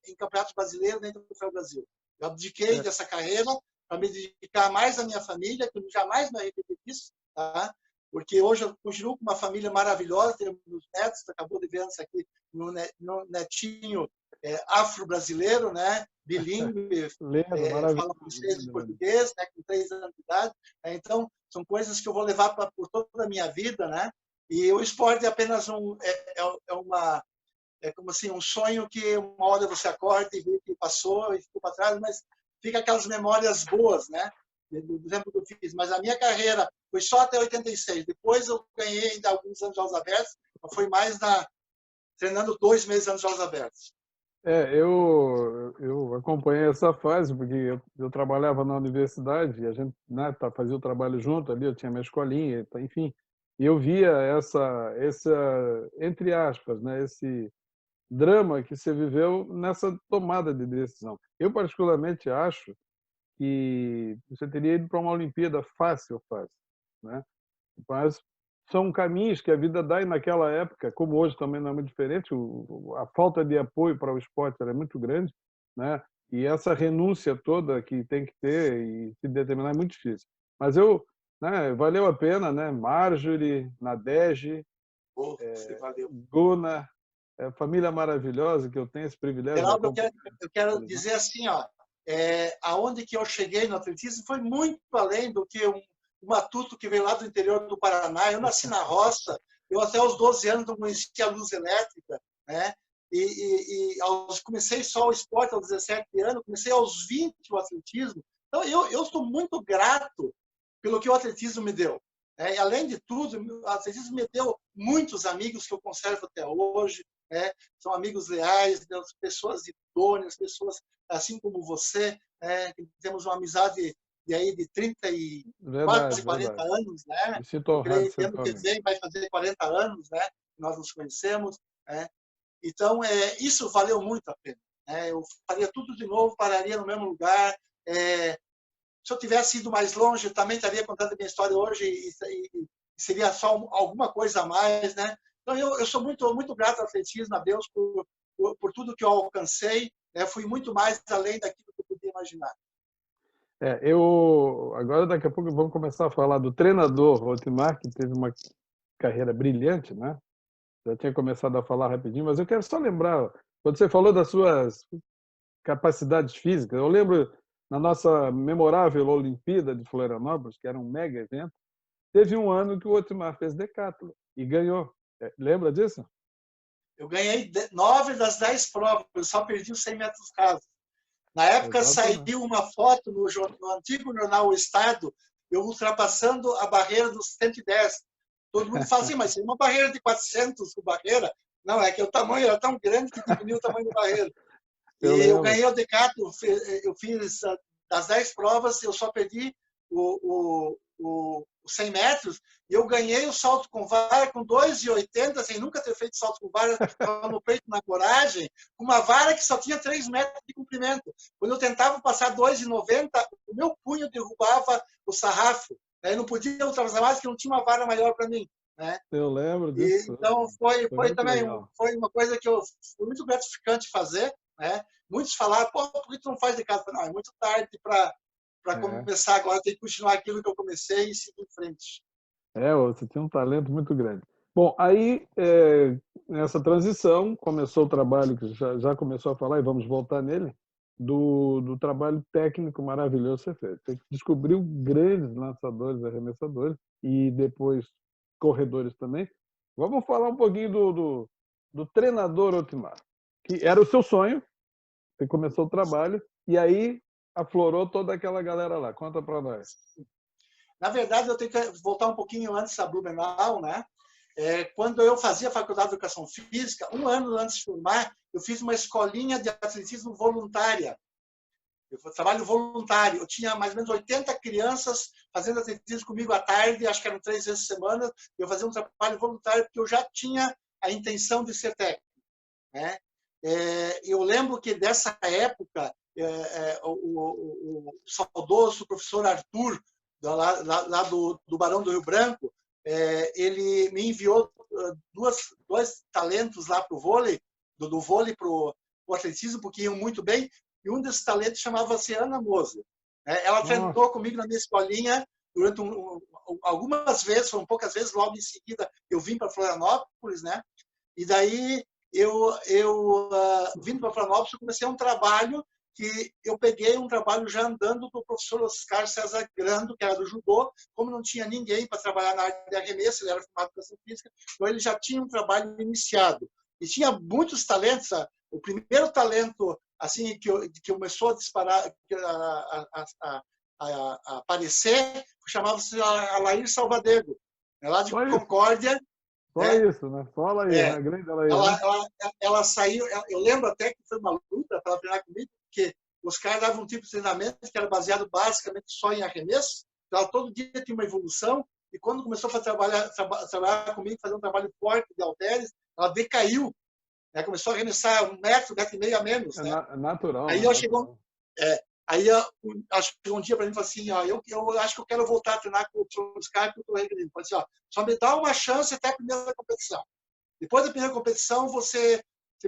em campeonatos brasileiros nem do Troféu Brasil. Eu abdiquei dessa carreira para me dedicar mais à minha família, que eu jamais me arrependi disso, tá? Porque hoje eu continuo com uma família maravilhosa, temos netos, acabou de ver isso aqui, no netinho afro-brasileiro, né? Bilíngue, fala francês e português, né? Com 3 anos de idade. Então, são coisas que eu vou levar por toda a minha vida, né? E o esporte é apenas como assim, um sonho que uma hora você acorda e vê que passou e ficou para trás, mas fica aquelas memórias boas, né? Do exemplo que eu fiz. Mas a minha carreira foi só até 86. Depois eu ganhei ainda alguns anos de Jogos Abertos, mas foi mais treinando 2 meses anos de Jogos Abertos. Eu acompanhei essa fase, porque eu trabalhava na universidade, e a gente, né, fazia o trabalho junto ali, eu tinha minha escolinha, enfim, e eu via entre aspas, né, esse drama que você viveu nessa tomada de decisão. Eu, particularmente, acho que você teria ido para uma Olimpíada fácil, né? Mas são caminhos que a vida dá e naquela época, como hoje também não é muito diferente, a falta de apoio para o esporte era muito grande, né? E essa renúncia toda que tem que ter e se determinar é muito difícil. Mas né, valeu a pena, né? Marjorie, Nadege, Valeu. Guna, família maravilhosa que eu tenho esse privilégio de Geraldo, acompanhar. eu quero dizer assim, ó, aonde que eu cheguei no atletismo foi muito além do que um matuto que veio lá do interior do Paraná. Eu nasci na roça, eu até aos 12 anos não conhecia a luz elétrica, né? Comecei só o esporte aos 17 anos, comecei aos 20 o atletismo. Então, eu sou muito grato pelo que o atletismo me deu. E, além de tudo, o atletismo me deu muitos amigos que eu conservo até hoje, né? São amigos leais, pessoas idôneas, pessoas assim como você, que temos uma amizade de 30 e quase 40 anos, né? Me sinto honrado, que ano que vem vai fazer 40 anos, né? Nós nos conhecemos, né? Então, isso valeu muito a pena. Eu faria tudo de novo, pararia no mesmo lugar. Se eu tivesse ido mais longe, eu também estaria contando a minha história hoje e seria só alguma coisa a mais, né? Então, eu sou muito grato ao atletismo, a Deus, por tudo que eu alcancei. Fui muito mais além daquilo que eu podia imaginar. Agora, daqui a pouco, vamos começar a falar do treinador Otmar, que teve uma carreira brilhante, né? Já tinha começado a falar rapidinho, mas eu quero só lembrar, quando você falou das suas capacidades físicas, eu lembro na nossa memorável Olimpíada de Florianópolis, que era um mega evento, teve um ano que o Otmar fez decathlon e ganhou. Lembra disso? Eu ganhei 9 das 10 provas, eu só perdi os 100 metros rasos. Na época, Exatamente. saiu uma foto no antigo jornal O Estado, eu ultrapassando a barreira dos 110. Todo mundo fala assim, mas isso é uma barreira de 400 com barreira. Não, é que o tamanho era tão grande que diminuiu o tamanho da barreira. Eu E eu lembro. ganhei o Decathlon, eu fiz das 10 provas, eu só perdi os 100 metros, e eu ganhei o salto com vara com 2,80, sem nunca ter feito salto com vara, estava no peito, na coragem, com uma vara que só tinha 3 metros de comprimento. Quando eu tentava passar 2,90, o meu punho derrubava o sarrafo. Né? Eu não podia ultrapassar mais, porque não tinha uma vara maior para mim. Né? Eu lembro disso tudo. Então, Foi foi muito também legal. foi uma coisa que foi muito gratificante fazer. Né? Muitos falaram, pô, por que tu não faz de casa? Não, é muito tarde para É. começar agora, tem que continuar aquilo que eu comecei e seguir em frente. Você tinha um talento muito grande. Bom, aí, nessa transição, começou o trabalho, que já começou a falar, e vamos voltar nele, do trabalho técnico maravilhoso que você fez. Você descobriu grandes lançadores, arremessadores, e depois corredores também. Vamos falar um pouquinho do treinador Otmar, que era o seu sonho, você começou o trabalho, e aí aflorou toda aquela galera lá. Conta para nós. Na verdade, eu tenho que voltar um pouquinho antes da Blumenau, né? Quando eu fazia a faculdade de Educação Física, um ano antes de formar, eu fiz uma escolinha de atletismo voluntária. Eu trabalho voluntário. Eu tinha mais ou menos 80 crianças fazendo atletismo comigo à tarde, acho que eram 3 vezes por semana. Eu fazia um trabalho voluntário porque eu já tinha a intenção de ser técnico. Né? Eu lembro que dessa época, o saudoso professor Arthur, lá do Barão do Rio Branco, ele me enviou dois talentos lá para o vôlei, do vôlei para o atletismo, porque iam muito bem, e um desses talentos chamava-se Ana Moser. Ela Nossa. treinou comigo na minha escolinha durante algumas vezes, foram poucas vezes, logo em seguida eu vim para Florianópolis, né? E daí eu vindo para Florianópolis, eu comecei um trabalho que eu peguei um trabalho já andando do professor Oscar César Grando, que era do judô, como não tinha ninguém para trabalhar na área de arremesso, ele era formado em educação física, então ele já tinha um trabalho iniciado. E tinha muitos talentos. O primeiro talento assim que começou a disparar, a aparecer, chamava-se Alair Salvadego, lá de Concórdia. Só Né? isso, né? Só ela aí, a grande ela aí, né? Ela saiu, eu lembro até que foi uma luta para ela treinar comigo, porque os caras davam um tipo de treinamento que era baseado basicamente só em arremesso, então ela todo dia tinha uma evolução, e quando começou a trabalhar comigo, fazer um trabalho forte de halteres, ela decaiu, né? Começou a arremessar 1,5 metro a menos. Né? Natural, Aí né? eu chegou, aí chegou um dia para mim e falou assim, ó, eu acho que eu quero voltar a treinar com o Skype, com o Regrino. Falei assim, ó, só me dá uma chance até a primeira competição. Depois da primeira competição, você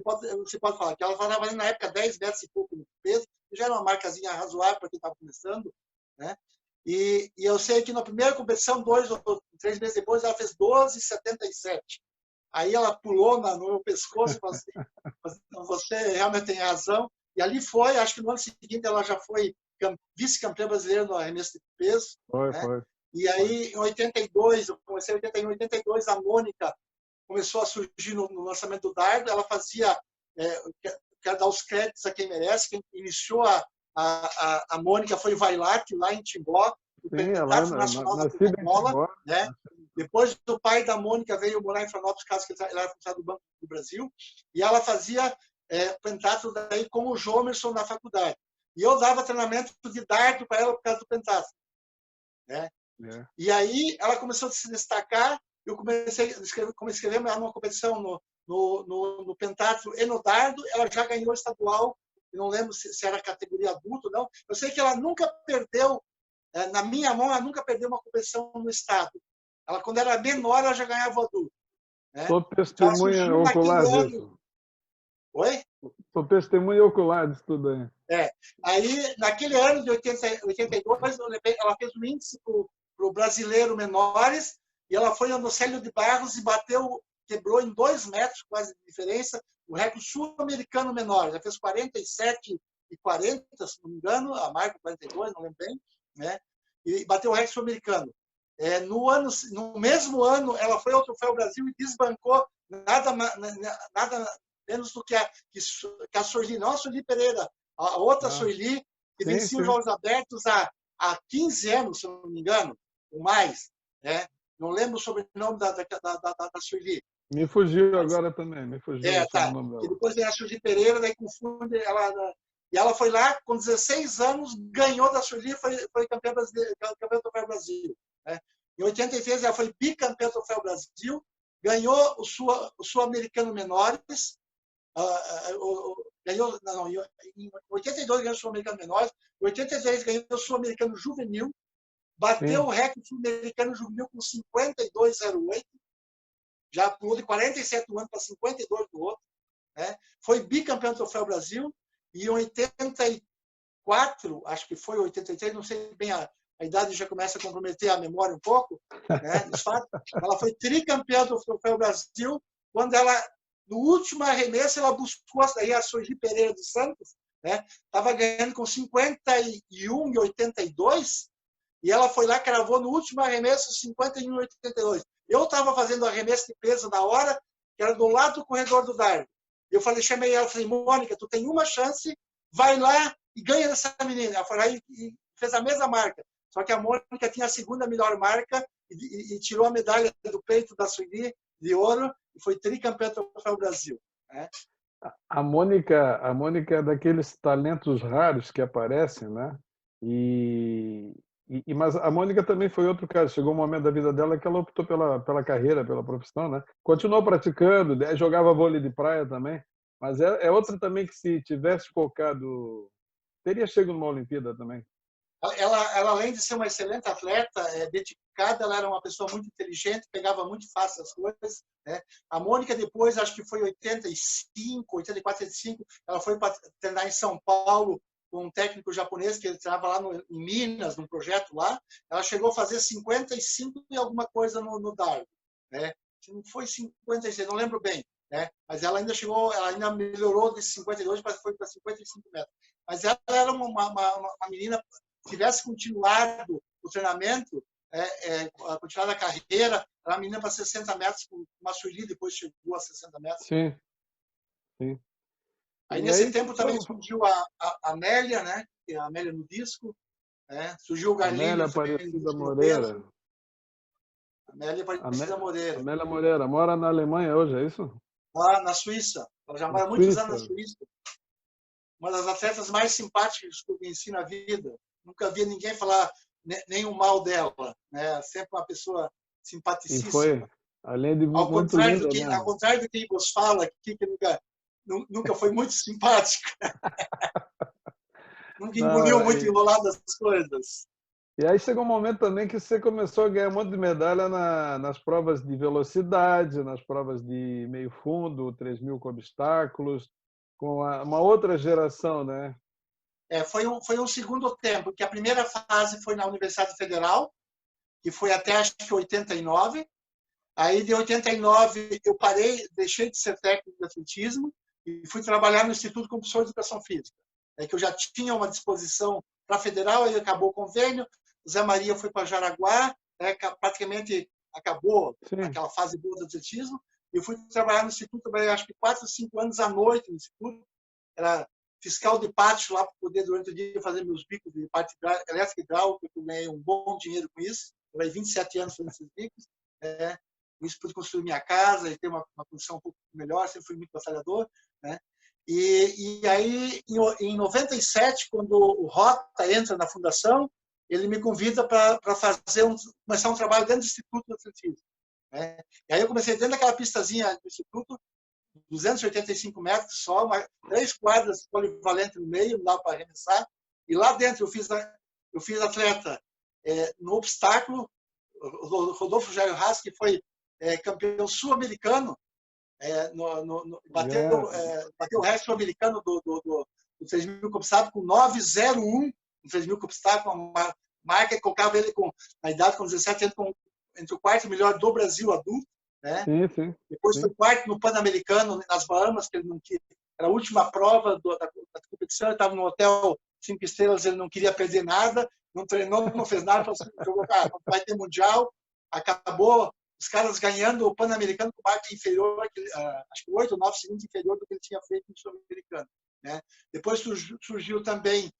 pode falar que ela estava na época 10 metros e pouco no peso, que já era uma marcazinha razoável para quem estava começando. Né? E eu sei que na primeira competição, 2 ou 3 meses depois, ela fez 12,77. Aí ela pulou no meu pescoço e falou assim, você realmente tem razão. E ali foi, acho que no ano seguinte ela já foi vice-campeã brasileira no arremesso de peso. Foi, Né? foi. E aí, em 82, eu comecei em 81, 82, a Mônica começou a surgir no lançamento do dardo. Ela fazia, quero dar os créditos a quem merece, quem iniciou a Mônica foi o Vailate, lá em Timbó, o Sim, ela Pentatlo Nacional da nascida em Coca-Cola. Timbó. Né? Depois, o pai da Mônica veio morar em Florianópolis, caso que ele era funcionário do Banco do Brasil, e ela fazia pentatlo daí com o Jomerson na faculdade. E eu dava treinamento de dardo para ela por causa do pentatlo. Né? E aí ela começou a se destacar. Eu comecei a escrever numa competição no pentatlo e no dardo. Ela já ganhou estadual. Eu não lembro se era categoria adulto ou não. Eu sei que ela nunca perdeu, na minha mão, ela nunca perdeu uma competição no estado. Ela, quando era menor, ela já ganhava adulto. Né? Sou testemunha ocular disso. Oi? Sou testemunha ocular disso tudo aí. Aí, naquele ano de 82, ela fez um índice para o brasileiro menores, e ela foi no Célio de Barros e quebrou em 2 metros, quase de diferença, o recorde sul-americano menor. Ela fez 47,40, se não me engano, a marca 42, não lembro bem, né? E bateu o recorde sul-americano. No mesmo ano, ela foi ao Troféu Brasil e desbancou nada menos do que a Sueli, não a Sueli Pereira, a outra Sueli, que vencia os Jogos Abertos há 15 anos, se eu não me engano, ou mais. Né? Não lembro o sobrenome da Sueli. Me fugiu agora também, me fugiu o sobrenome dela. E depois vem a Sueli Pereira, daí confunde ela. E ela foi lá, com 16 anos, ganhou da Sueli, foi campeã do Troféu Brasil. Né? Em 83, ela foi bicampeã do Troféu Brasil, ganhou o Sul-Americano Menores, ganhou, não, em 82 ganhou o Sul-Americano Menores, em 83 ganhou o Sul-Americano Juvenil, bateu o recorde sul-americano juvenil com 52,08, já pulou de 47 anos para 52 do outro. Né? Foi bicampeão do Troféu Brasil, e em 84, acho que foi 83, não sei bem, a idade já começa a comprometer a memória um pouco, né? Ela foi tricampeã do Troféu Brasil, quando ela, no último arremesso, ela buscou aí a Sueli Pereira dos Santos, estava ganhando com 51,82, e ela foi lá, cravou no último arremesso 51,82. Eu estava fazendo arremesso de peso na hora, que era do lado do corredor do dardo. Eu chamei ela, falei, Mônica, tu tem uma chance, vai lá e ganha dessa menina. Ela foi lá e fez a mesma marca. Só que a Mônica tinha a segunda melhor marca e tirou a medalha do peito da Sueli de ouro e foi tricampeã do Troféu Brasil. Né? A Mônica é daqueles talentos raros que aparecem, né? Mas a Mônica também foi outro caso. Chegou um momento da vida dela que ela optou pela carreira, pela profissão, né? Continuou praticando, jogava vôlei de praia também. Mas é outra também que, se tivesse focado, teria chegado numa Olimpíada também. Ela, além de ser uma excelente atleta, dedicada, ela era uma pessoa muito inteligente, pegava muito fácil as coisas. Né? A Mônica, depois, acho que foi 84, 85, ela foi para treinar em São Paulo com um técnico japonês que ele trabalhava lá em Minas, num projeto lá. Ela chegou a fazer 55 e alguma coisa no dardo. Né? Não foi 56, não lembro bem. Né? Mas ela ainda melhorou de 52 para 55 metros. Mas ela era uma menina, se tivesse continuado o treinamento, continuado a carreira, era uma menina para 60 metros, com uma Sueli, depois chegou a 60 metros. Sim. Aí, nesse tempo, também surgiu a Amélia, né? A Amélia no disco. Né? Surgiu o Garlinho. Amélia Aparecida Moreira. Amélia Aparecida Moreira. Amélia Moreira. Mora na Alemanha hoje, é isso? Lá na Suíça. Ela já mora há muitos anos na Suíça. Uma das atletas mais simpáticas que eu conheci na vida. Nunca vi ninguém falar nenhum mal dela. Né? Sempre uma pessoa simpaticíssima. E foi, além de ao muito linda, ao contrário do que vos fala aqui, que nunca foi muito simpática. Nunca engoliu muito enrolado as coisas. E aí chegou um momento também que você começou a ganhar um monte de medalha nas provas de velocidade, nas provas de meio fundo, 3.000 com obstáculos, com uma outra geração, né? Foi um segundo tempo, que a primeira fase foi na Universidade Federal, que foi até, acho que, 89. Aí, de 89, eu parei, deixei de ser técnico de atletismo e fui trabalhar no Instituto como professor de Educação Física, que eu já tinha uma disposição para a Federal, aí acabou o convênio, o Zé Maria foi para Jaraguá, praticamente acabou aquela fase boa do atletismo, e eu fui trabalhar no Instituto, trabalhei acho que 4 ou 5 anos à noite no Instituto, era fiscal de pátio lá para poder, durante o dia, fazer meus bicos de parte elétrica e hidráulica, eu ganhei um bom dinheiro com isso, trabalhei 27 anos fazendo esses bicos, isso pude construir minha casa e ter uma condição um pouco melhor, sempre fui muito batalhador, né? E aí, em 97, quando o Rota entra na fundação, ele me convida para começar um trabalho dentro do Instituto de Atletismo. Né? E aí eu comecei dentro daquela pistazinha do Instituto, 285 metros só, 3 quadras polivalente no meio, não dava para arremessar. E lá dentro eu fiz atleta no obstáculo, o Rodolfo Jair Haas, que foi campeão sul-americano, bateu o recorde sul-americano do 3.000 com obstáculo com 9,01 no 3.000 com obstáculo, uma marca que colocava ele na idade com 17 anos entre o quarto melhor do Brasil adulto. Né? Sim. Depois foi quarto no Pan-Americano, nas Bahamas, que ele não queria. Era a última prova da competição, ele estava no hotel 5 estrelas, ele não queria perder nada, não treinou, não fez nada, falou assim, jogou, vai ter Mundial, acabou os caras ganhando o Pan-Americano com marca inferior, acho que 8 ou 9 segundos inferior do que ele tinha feito no Sul-Americano. Né? Depois surgiu também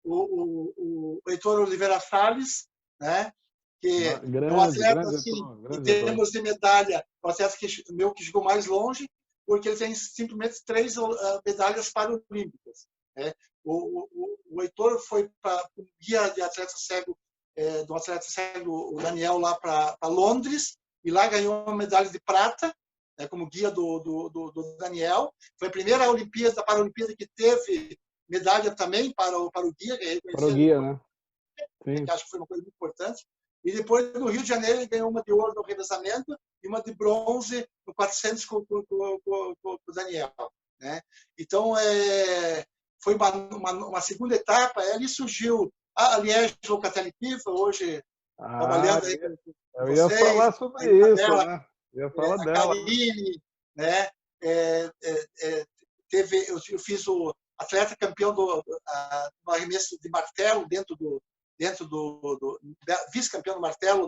o Heitor Oliveira Salles, né? Que é um atleta, assim, em termos de medalha, o atleta que chegou mais longe, porque ele tem simplesmente 3 medalhas paralímpicas. Né? O Heitor foi para o guia de atleta cego, do atleta cego, o Daniel, lá para Londres, e lá ganhou uma medalha de prata, né, como guia do Daniel. Foi a primeira Paralimpíada que teve medalha também para o guia. Para o guia, né? Sim. Que acho que foi uma coisa muito importante. E depois, no Rio de Janeiro, ele ganhou uma de ouro no revezamento e uma de bronze no 400 com o Daniel. Né? Então, foi uma segunda etapa. Ali surgiu a Liège-Locatelli-Pifa, hoje trabalhando aí com eu vocês. Ia falar sobre isso, dela, né? Eu ia falar a dela. Karine, né? Eu fiz o atleta campeão do arremesso de martelo dentro do vice-campeão do martelo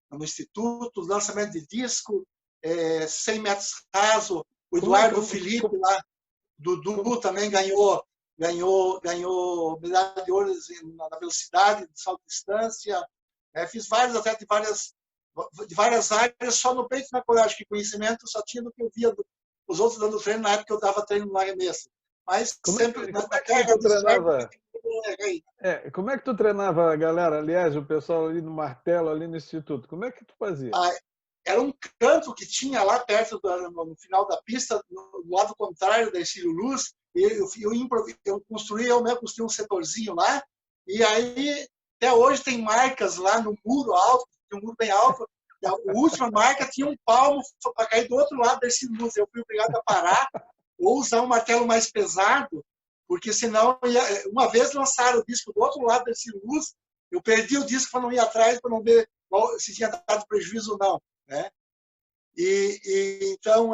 no Instituto, lançamento de disco, 100 metros raso, o Eduardo Felipe lá do Dudu também ganhou medalha de ouro na velocidade, de salto de distância. Fiz vários atletas de várias áreas, só no peito e na coragem, que conhecimento só tinha do que eu via os outros dando treino na época que eu dava treino no arremesso. Mas sempre na terra do treinava? Como é que tu treinava a galera? Aliás, o pessoal ali no martelo, ali no instituto. Como é que tu fazia? Era um canto que tinha lá perto, no final da pista, no lado contrário da Ercílio Luz. Eu construí um setorzinho lá. E aí, até hoje, tem marcas lá no muro alto, tem um muro bem alto. A última marca tinha um palmo para cair do outro lado da Ercílio Luz. Eu fui obrigado a parar ou usar um martelo mais pesado, porque senão, uma vez lançaram o disco do outro lado desse luz, eu perdi o disco para não ir atrás, para não ver se tinha dado prejuízo ou não. Né? Então,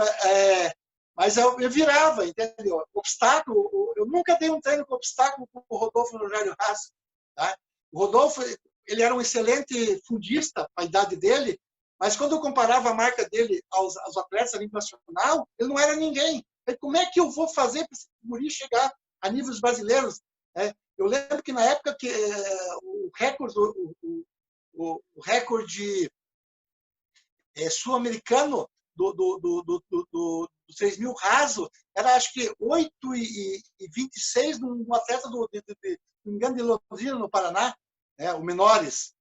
mas eu virava, entendeu? Obstáculo, eu nunca dei um treino com obstáculo com o Rodolfo Rogério Haas. Tá? O Rodolfo, ele era um excelente fundista, a idade dele, mas quando eu comparava a marca dele aos atletas a nível nacional, ele não era ninguém. Como é que eu vou fazer para esse guri chegar a níveis brasileiros? Eu lembro que na época que o recorde sul-americano do 3.000 raso era, acho que, 8,26 num atleta não me engano, de Londrina, no Paraná, o Menores.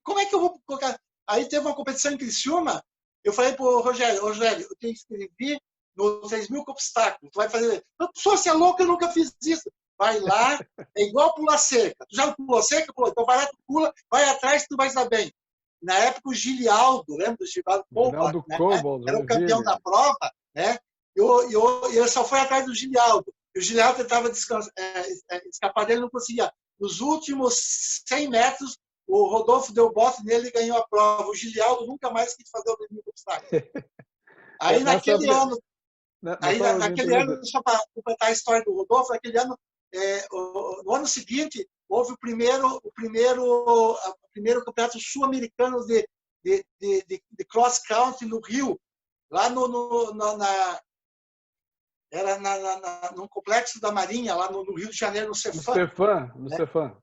Como é que eu vou colocar? Aí teve uma competição em Criciúma, eu falei para o Rogério, eu tenho que escrever no 3.000 com obstáculo. Tu vai fazer. Você é louco, eu nunca fiz isso. Vai lá, é igual pular cerca. Tu já não pulou cerca? Pulou. Então vai lá, tu pula, vai atrás, tu vai estar bem. Na época, o Gilialdo, lembra do Gilialdo Cobalt, né? Era o campeão da prova, né? E ele só foi atrás do Gilialdo. E o Gilialdo tentava escapar dele, não conseguia. Nos últimos 100 metros, o Rodolfo deu bote nele e ganhou a prova. O Gilialdo nunca mais quis fazer o 3.000 obstáculo. Aí, naquele ano, só para completar a história do Rodolfo, naquele ano, no ano seguinte, houve o primeiro campeonato sul-americano de cross country no Rio, lá era no complexo da Marinha, lá no Rio de Janeiro, no Cefam. No Cefam.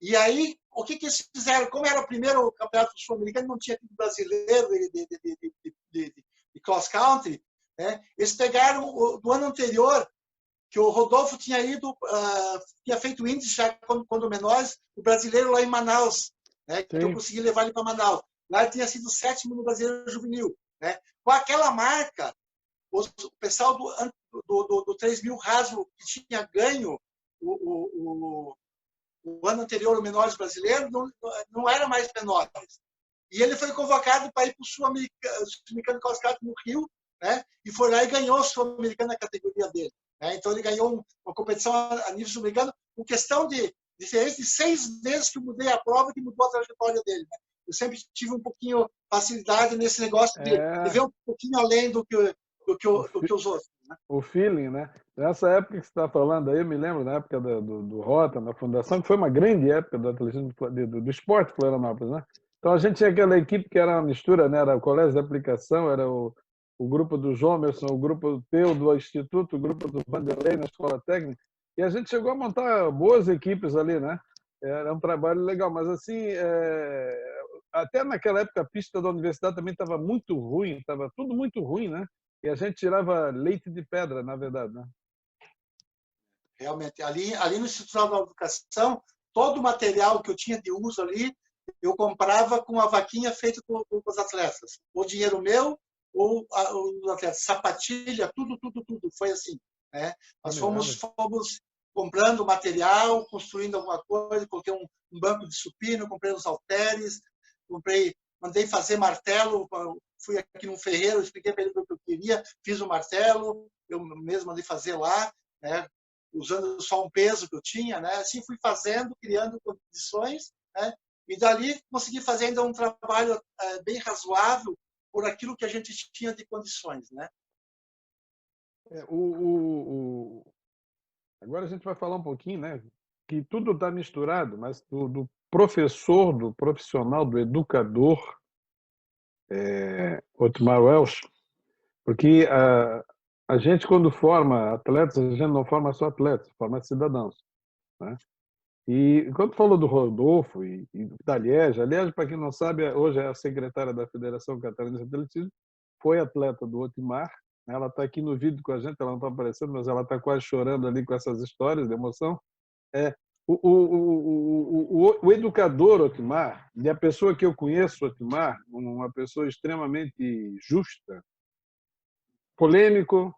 E aí, o que eles fizeram? Como era o primeiro campeonato sul-americano, não tinha time brasileiro de cross country, né? Eles pegaram do ano anterior, que o Rodolfo tinha feito índice já quando menores, o brasileiro lá em Manaus, né? Que eu consegui levar ele para Manaus. Lá ele tinha sido 7º no brasileiro juvenil. Né? Com aquela marca, o pessoal do 3.000 raso que tinha ganho o ano anterior, o menores brasileiro, não era mais menores. E ele foi convocado para ir para o Sul-Americano Classificado no Rio, né? E foi lá e ganhou o Sul-Americano na categoria dele. Né? Então, ele ganhou uma competição a nível sul-americano, com questão de diferença de 6 vezes que eu mudei a prova, que mudou a trajetória dele. Né? Eu sempre tive um pouquinho facilidade nesse negócio de ver um pouquinho além do que os outros. Né? O feeling, né? Nessa época que você está falando aí, eu me lembro da época do Rota, na fundação, que foi uma grande época do atletismo, do esporte Florianópolis, né? Então a gente tinha aquela equipe que era uma mistura, né? Era o colégio de aplicação, era o grupo do Jomerson, o grupo teu do Instituto, o grupo do Vanderlei na Escola Técnica, e a gente chegou a montar boas equipes ali, né? Era um trabalho legal, mas assim, até naquela época a pista da universidade também estava muito ruim, estava tudo muito ruim, né? E a gente tirava leite de pedra, na verdade, né? Realmente, ali no Instituto da Educação, todo o material que eu tinha de uso ali, eu comprava com a vaquinha feita com os atletas. O dinheiro meu ou os atletas. Sapatilha, tudo, tudo, tudo. Foi assim. Né? Nós fomos comprando material, construindo alguma coisa, coloquei um banco de supino, comprei uns halteres, mandei fazer martelo, fui aqui num ferreiro, expliquei para ele o que eu queria, fiz o martelo, eu mesmo mandei fazer lá, né? Usando só um peso que eu tinha, né? Assim fui fazendo, criando condições, né? E dali consegui fazer ainda um trabalho bem razoável por aquilo que a gente tinha de condições, né? Agora a gente vai falar um pouquinho, né? Que tudo está misturado, mas do professor, do profissional, do educador, Otmar Welsh, porque a gente, quando forma atletas, a gente não forma só atletas, forma cidadãos. Né? E quando falou do Rodolfo e da Liege, a Liege, para quem não sabe, hoje é a secretária da Federação Catarinense de Atletismo, foi atleta do Otmar. Ela está aqui no vídeo com a gente, ela não está aparecendo, mas ela está quase chorando ali com essas histórias de emoção. O educador Otmar, e a pessoa que eu conheço, Otmar, uma pessoa extremamente justa, polêmico,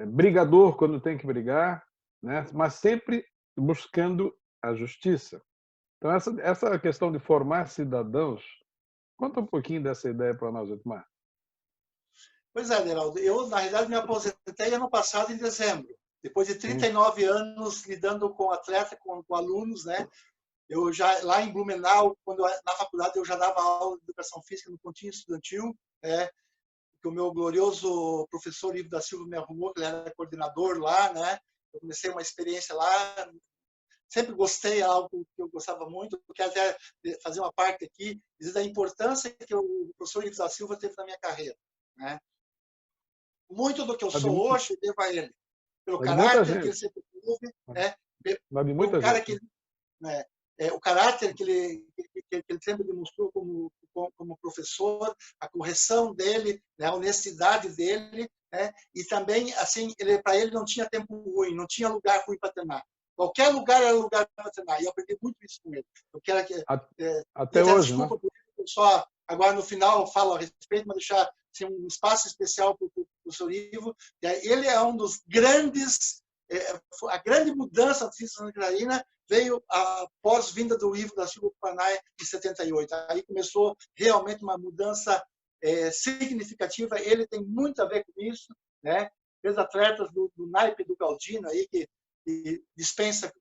brigador quando tem que brigar, né? Mas sempre buscando a justiça. Então, essa questão de formar cidadãos, conta um pouquinho dessa ideia para nós, Otmar. Pois é, Geraldo. Eu, na realidade, me aposentei ano passado, em dezembro. Depois de 39 anos lidando com atleta, com alunos, né? Eu já, lá em Blumenau, na faculdade, eu já dava aula de educação física no pontinho estudantil, que o meu glorioso professor Ivo da Silva me arrumou, que ele era coordenador lá, né? Eu comecei uma experiência lá, sempre gostei, algo que eu gostava muito, quero até fazer uma parte aqui, dizer da importância que o professor Ivo da Silva teve na minha carreira, né? Muito do que eu sou hoje devo a ele, pelo caráter que ele sempre teve, né? Pelo cara que né? O caráter que ele sempre demonstrou como professor, a correção dele, né? A honestidade dele, né? E também, assim, para ele não tinha tempo ruim, não tinha lugar ruim para treinar. Qualquer lugar era lugar para treinar. E eu aprendi muito isso com ele. Eu quero que até hoje, desculpa, né? só agora no final eu falo a respeito, mas deixar assim, um espaço especial para o professor Ivo. Ele é um dos grandes, a grande mudança da ciência Santa Catarina veio após vinda do Ivo da Silva Panaia em 78. Aí começou realmente uma mudança significativa. Ele tem muito a ver com isso, né? Fez atletas do naipe do Galdino aí que dispensa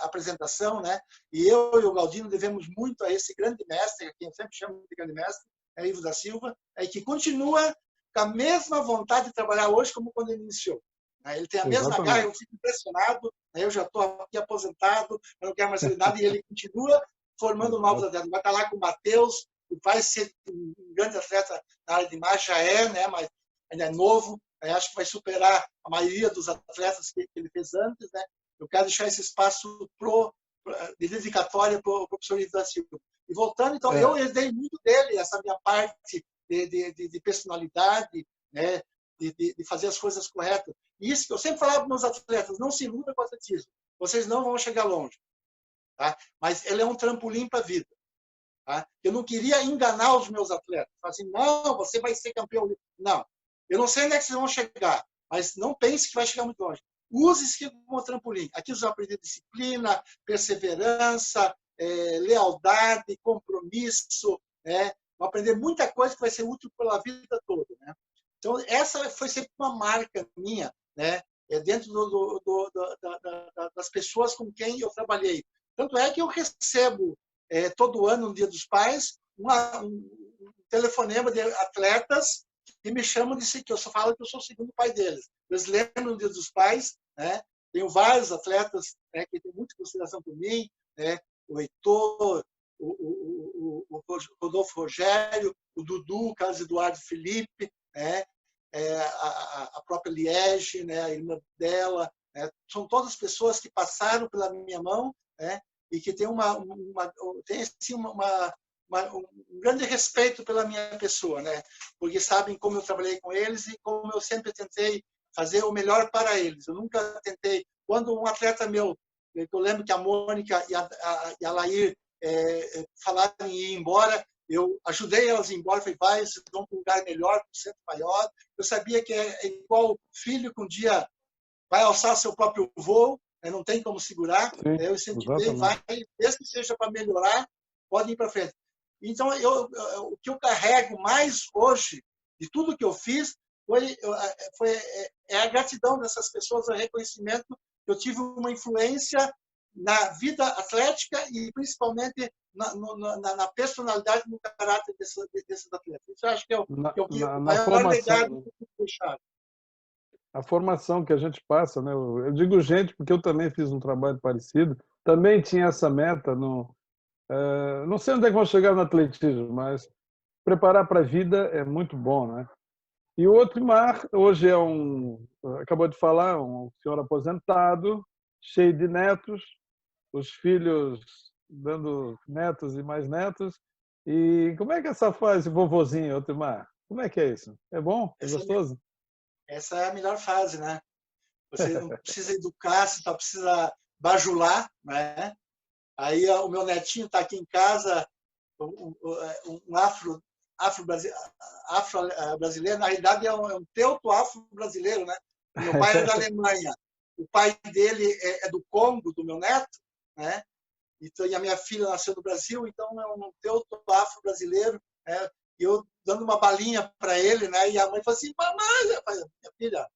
apresentação, né? E eu e o Galdino devemos muito a esse grande mestre, a quem eu sempre chamo de grande mestre, Ivo da Silva, que continua com a mesma vontade de trabalhar hoje como quando ele iniciou. Ele tem a mesma garra, eu fico impressionado, eu já estou aqui aposentado, eu não quero mais fazer nada, e ele continua formando novos atletas. Vai estar lá com o Matheus, que vai ser um grande atleta na área de imagem, já é, né? Mas ainda é novo, acho que vai superar a maioria dos atletas que ele fez antes, né? Eu quero deixar esse espaço de dedicatória para o professor Ivo da Silva. E voltando, então, eu herdei muito dele, essa minha parte de personalidade, né? De fazer as coisas corretas. E isso que eu sempre falava para meus atletas, não se iludam com o atletismo, vocês não vão chegar longe. Tá? Mas ele é um trampolim para a vida. Tá? Eu não queria enganar os meus atletas. Falar assim, não, você vai ser campeão. Não, eu não sei onde é que vocês vão chegar, mas não pense que vai chegar muito longe. Use isso como trampolim. Aqui vocês vão aprender disciplina, perseverança, lealdade, compromisso. Vão aprender muita coisa que vai ser útil pela vida toda. Né? Então, essa foi sempre uma marca minha, né? Dentro das pessoas com quem eu trabalhei. Tanto é que eu recebo todo ano, no Dia dos Pais, um telefonema de atletas que me chamam de que eu só falo que eu sou o segundo pai deles. Eles lembram do Dia dos Pais, né? Tenho vários atletas que têm muita consideração por mim, né? O Heitor, o Rodolfo Rogério, o Dudu, o Carlos Eduardo Felipe, né? A própria Liege, né? A irmã dela, né? São todas pessoas que passaram pela minha mão, né? E que têm tem, assim, um grande respeito pela minha pessoa, né? Porque sabem como eu trabalhei com eles e como eu sempre tentei fazer o melhor para eles. Eu nunca tentei. Quando um atleta meu, eu lembro que a Mônica e a Lair falaram em ir embora, eu ajudei elas a ir embora, falei, vai, vocês vão para um lugar melhor, para um centro maior. Eu sabia que é igual filho que um dia vai alçar seu próprio voo, né? Não tem como segurar. Sim, Eu incentivei, exatamente. vai, desde que seja para melhorar, pode ir para frente. Então, o que eu carrego mais hoje, de tudo que eu fiz, é a gratidão dessas pessoas, o reconhecimento que eu tive uma influência na vida atlética e principalmente na personalidade, no caráter desses atletas. Isso eu acho que é o Na maior legado formação, que eu deixar. a formação que a gente passa, né? Eu digo gente porque eu também fiz um trabalho parecido, também tinha essa meta, não sei onde é que vou chegar no atletismo, mas preparar para a vida é muito bom, né? E o Otmar hoje acabou de falar, um senhor aposentado, cheio de netos, os filhos dando netos e mais netos. E como é que é essa fase, vovozinho, Otmar? Como é que é isso? É bom? É Essa, gostoso? essa é a melhor fase, né? Você não precisa educar, você só precisa bajular, né? Aí o meu netinho está aqui em casa, um afro-brasileiro, na realidade é um teuto-afro-brasileiro, né? O meu pai é da Alemanha, o pai dele é do Congo, do meu neto, né? Então, e a minha filha nasceu no Brasil, então é um teuto-afro-brasileiro, né? E eu dando uma balinha para ele, né? E a mãe falou assim, mamãe, minha filha,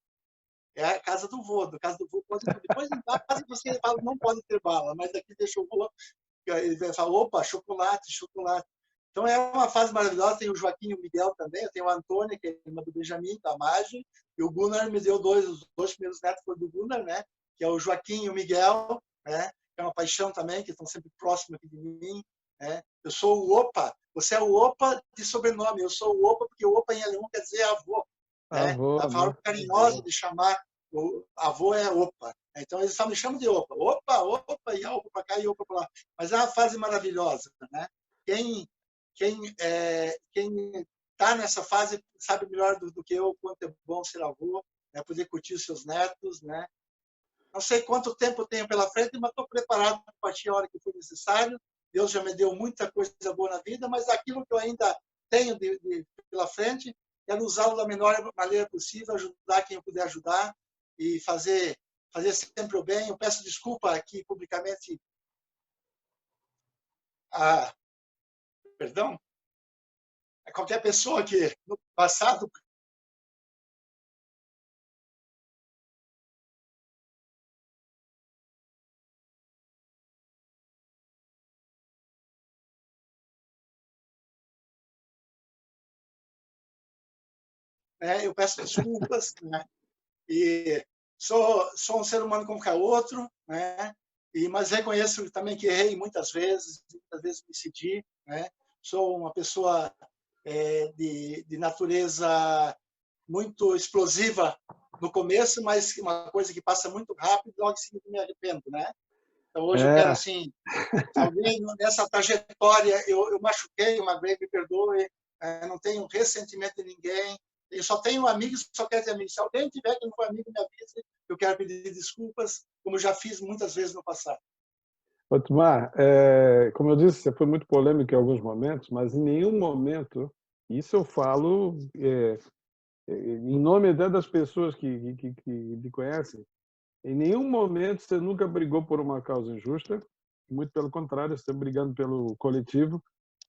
é a casa do vô, na casa do vô pode tudo. Depois em casa você fala, não pode ter bala, mas aqui deixa o vô, ele fala, opa, chocolate, chocolate. Então é uma fase maravilhosa, tem o Joaquim e o Miguel também, eu tenho a Antônia, que é irmã do Benjamin, da Margem, e o Gunnar me deu os dois primeiros netos foram do Gunnar, né? Que é o Joaquim e o Miguel, né? Que é uma paixão também, que estão sempre próximos aqui de mim, né? Eu sou o Opa, você é o Opa de sobrenome, eu sou o Opa porque o Opa em alemão quer dizer avô, né? Avô, A né? forma carinhosa de chamar o avô é Opa. Então eles só me chamam de Opa. Opa, Opa, e Opa para cá e Opa para lá. Mas é uma fase maravilhosa, né? Quem está nessa fase sabe melhor do que eu quanto é bom ser avô, né? Poder curtir os seus netos, né? Não sei quanto tempo tenho pela frente, mas estou preparado para partir a hora que for necessário. Deus já me deu muita coisa boa na vida, mas aquilo que eu ainda tenho pela frente, quero usá-lo da melhor maneira possível, ajudar quem eu puder ajudar e fazer sempre o bem. Eu peço desculpa aqui publicamente a, perdão, a qualquer pessoa que no passado né, eu peço desculpas, né? E sou um ser humano como qualquer outro, né? Mas reconheço também que errei muitas vezes me cedi, né? Sou uma pessoa de natureza muito explosiva no começo, mas uma coisa que passa muito rápido, logo em seguida me arrependo, né? Então hoje eu quero É, assim, talvez nessa trajetória eu machuquei, uma vez me perdoe, não tenho ressentimento de ninguém, eu só tenho amigos, só quero ter amigos. Se alguém tiver que não for amigo, me avise, eu quero pedir desculpas, como já fiz muitas vezes no passado. Otmar, como eu disse, você foi muito polêmico em alguns momentos, mas em nenhum momento, isso eu falo em nome até das pessoas que me conhecem, em nenhum momento você nunca brigou por uma causa injusta, muito pelo contrário, você está brigando pelo coletivo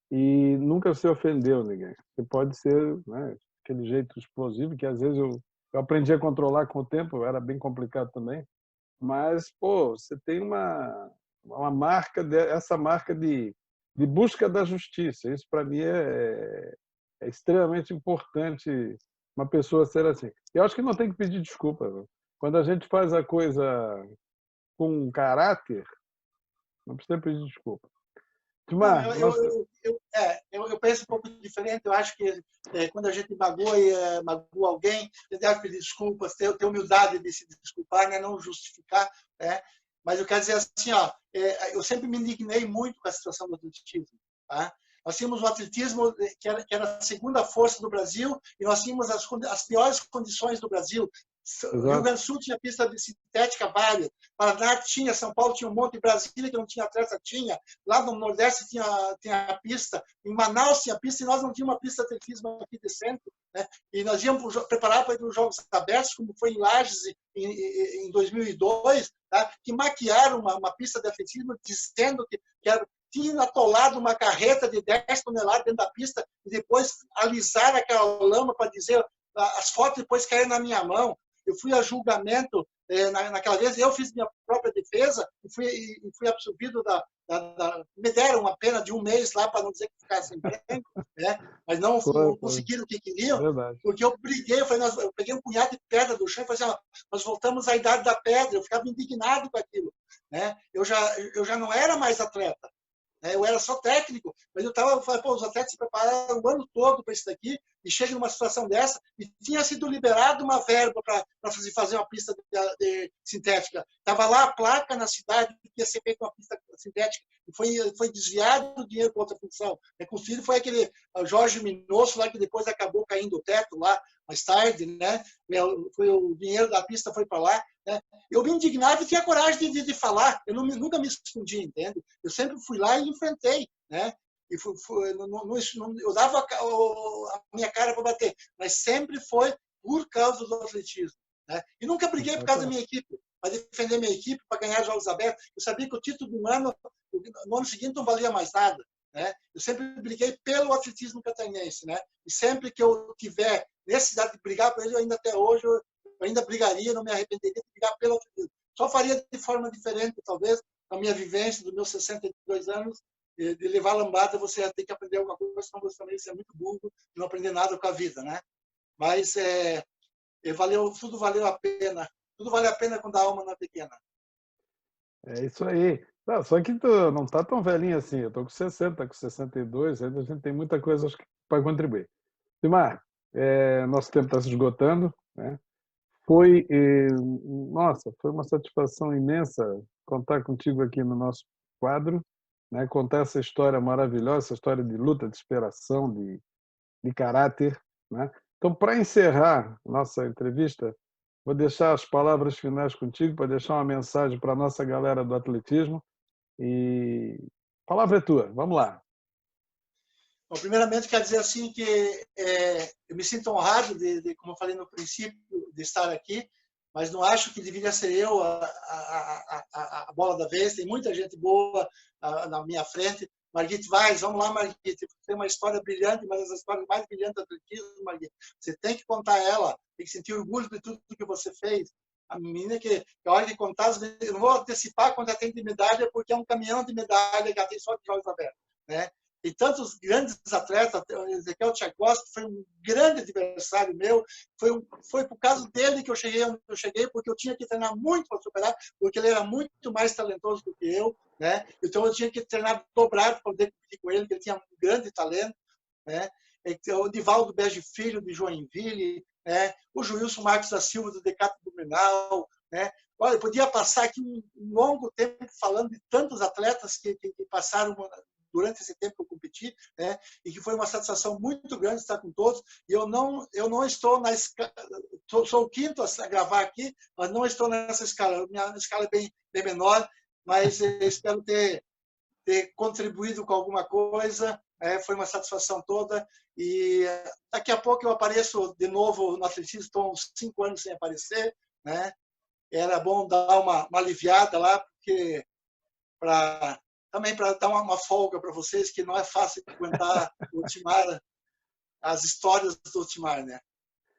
e nunca se ofendeu ninguém. Você pode ser, né, aquele jeito explosivo que às vezes eu aprendi a controlar com o tempo, era bem complicado também, mas pô, você tem uma marca, essa marca de busca da justiça. Isso para mim é extremamente importante uma pessoa ser assim. Eu acho que não tem que pedir desculpa. Não. Quando a gente faz a coisa com caráter, não precisa pedir desculpa. Não, Timar, nossa... eu penso um pouco diferente. Eu acho que quando a gente magoa alguém, você deve pedir desculpas, ter humildade de se desculpar, né? Não justificar. Né? Mas eu quero dizer assim, ó, eu sempre me indignei muito com a situação do atletismo. Tá? Nós tínhamos o atletismo, que era a segunda força do Brasil, e nós tínhamos as piores condições do Brasil. Rio Exato. Grande do Sul tinha pista de sintética várias, Paraná tinha, São Paulo tinha um monte, Brasília, que não tinha atleta, tinha. Lá no Nordeste tinha a pista, em Manaus tinha pista, e nós não tínhamos uma pista de atletismo aqui decente. Né? E nós íamos preparar para ir para os Jogos Abertos, como foi em Lages em 2002, tá? Que maquiaram uma pista de atletismo dizendo que tinha atolado uma carreta de 10 toneladas dentro da pista e depois alisaram aquela lama para dizer, as fotos depois caíram na minha mão. Eu fui a julgamento naquela vez, eu fiz minha própria defesa e fui absolvido me deram uma pena de 1 mês lá, para não dizer que ficasse em branco, né? Mas não Foi. conseguiram o que queriam, Verdade. porque eu briguei, eu peguei um punhado de pedra do chão e falei assim, nós voltamos à idade da pedra, eu ficava indignado com aquilo. Né? Eu já não era mais atleta. Eu era só técnico, mas eu falei, os atletas se prepararam o ano todo para isso daqui e chega numa situação dessa e tinha sido liberado uma verba para fazer uma pista de sintética. Estava lá a placa na cidade que ia ser feita uma pista sintética e foi desviado o dinheiro para outra função. O filho foi aquele Jorge Minosso lá que depois acabou caindo o teto lá mais tarde, né? Foi o dinheiro da pista foi para lá. Né? Eu me indignava e tinha coragem de falar. Eu nunca me escondi, entende? Eu sempre fui lá e enfrentei, né? E eu dava a minha cara para bater, mas sempre foi por causa do atletismo. Né? E nunca briguei por causa da minha equipe, para defender minha equipe, para ganhar Jogos Abertos. Eu sabia que o título do ano, no ano seguinte, não valia mais nada. Né? Eu sempre briguei pelo atletismo catarinense. Né? E sempre que eu tiver necessidade de brigar por ele, ainda até hoje, eu ainda brigaria, não me arrependeria de brigar pelo atletismo. Só faria de forma diferente, talvez, a minha vivência dos meus 62 anos, de levar lambada, você tem que aprender alguma coisa, senão você também é muito burro e não aprender nada com a vida. Né? Mas tudo valeu a pena. Tudo vale a pena quando a alma não é pequena. É isso aí. Não, só que tu não está tão velhinho assim. Eu estou com 60, com 62, ainda a gente tem muita coisa para contribuir. Timar, nosso tempo está se esgotando. Né? Nossa, foi uma satisfação imensa contar contigo aqui no nosso quadro, né? Contar essa história maravilhosa, essa história de luta, de superação, de caráter. Né? Então, para encerrar nossa entrevista, vou deixar as palavras finais contigo, para deixar uma mensagem para a nossa galera do atletismo. E a palavra é tua, vamos lá. Bom, primeiramente, quero dizer assim que eu me sinto honrado, como eu falei no princípio, de estar aqui, mas não acho que deveria ser eu a bola da vez. Tem muita gente boa na minha frente. Marguerite Vaz, vamos lá, Marguerite. Você tem uma história brilhante, mas as histórias mais brilhantes do atletismo, Marguerite. Você tem que contar ela, tem que sentir orgulho de tudo que você fez. A menina que a hora de contar, eu não vou antecipar quando ela tem de medalha, porque é um caminhão de medalha que ela tem só de Jogos Abertos. Né? E tantos grandes atletas, Ezequiel Tchaikovsky foi um grande adversário meu, foi por causa dele que eu cheguei onde eu cheguei, porque eu tinha que treinar muito para superar, porque ele era muito mais talentoso do que eu, né? Então eu tinha que treinar dobrado para poder competir com ele, porque ele tinha um grande talento, né? O Divaldo Bege Filho, de Joinville, né? O Joilson Marques da Silva, do Decato Blumenau, né? Olha, eu podia passar aqui um longo tempo falando de tantos atletas que passaram durante esse tempo que eu competi, né? E que foi uma satisfação muito grande estar com todos. E eu não estou na escala, sou o quinto a gravar aqui, mas não estou nessa escala. Minha escala é bem menor, mas espero ter contribuído com alguma coisa. Foi uma satisfação toda. E daqui a pouco eu apareço de novo no atletismo, estou uns 5 anos sem aparecer, né? Era bom dar uma aliviada lá, porque também para dar uma folga para vocês, que não é fácil aguentar o Timar, as histórias do Timar, né?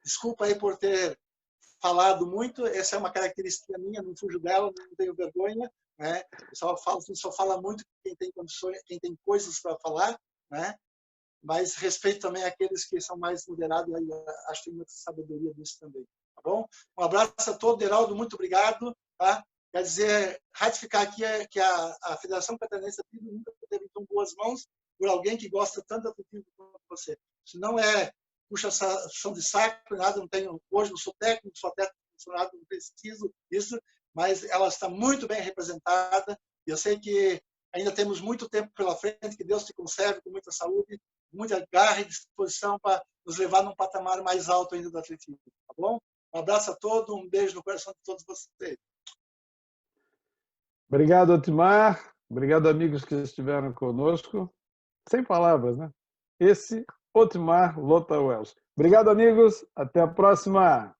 Desculpa aí por ter falado muito, essa é uma característica minha, não fujo dela, não tenho vergonha, né? Só fala muito quem tem condições, quem tem coisas para falar, né? Mas respeito também aqueles que são mais moderados, e acho que tem muita sabedoria disso também, tá bom? Um abraço a todos, Heraldo, muito obrigado, tá? Quer dizer, ratificar aqui que a Federação Catarinense nunca teve em boas mãos por alguém que gosta tanto de atletismo quanto você. Se não é puxa-ação de saco, nada, não tenho, hoje não sou técnico, sou atleta profissional, não preciso disso, mas ela está muito bem representada e eu sei que ainda temos muito tempo pela frente, que Deus te conserve com muita saúde, muita garra e disposição para nos levar num patamar mais alto ainda do atletismo, tá bom? Um abraço a todos, um beijo no coração de todos vocês. Obrigado, Otimar. Obrigado, amigos que estiveram conosco. Sem palavras, né? Esse Otimar Lota Wells. Obrigado, amigos. Até a próxima.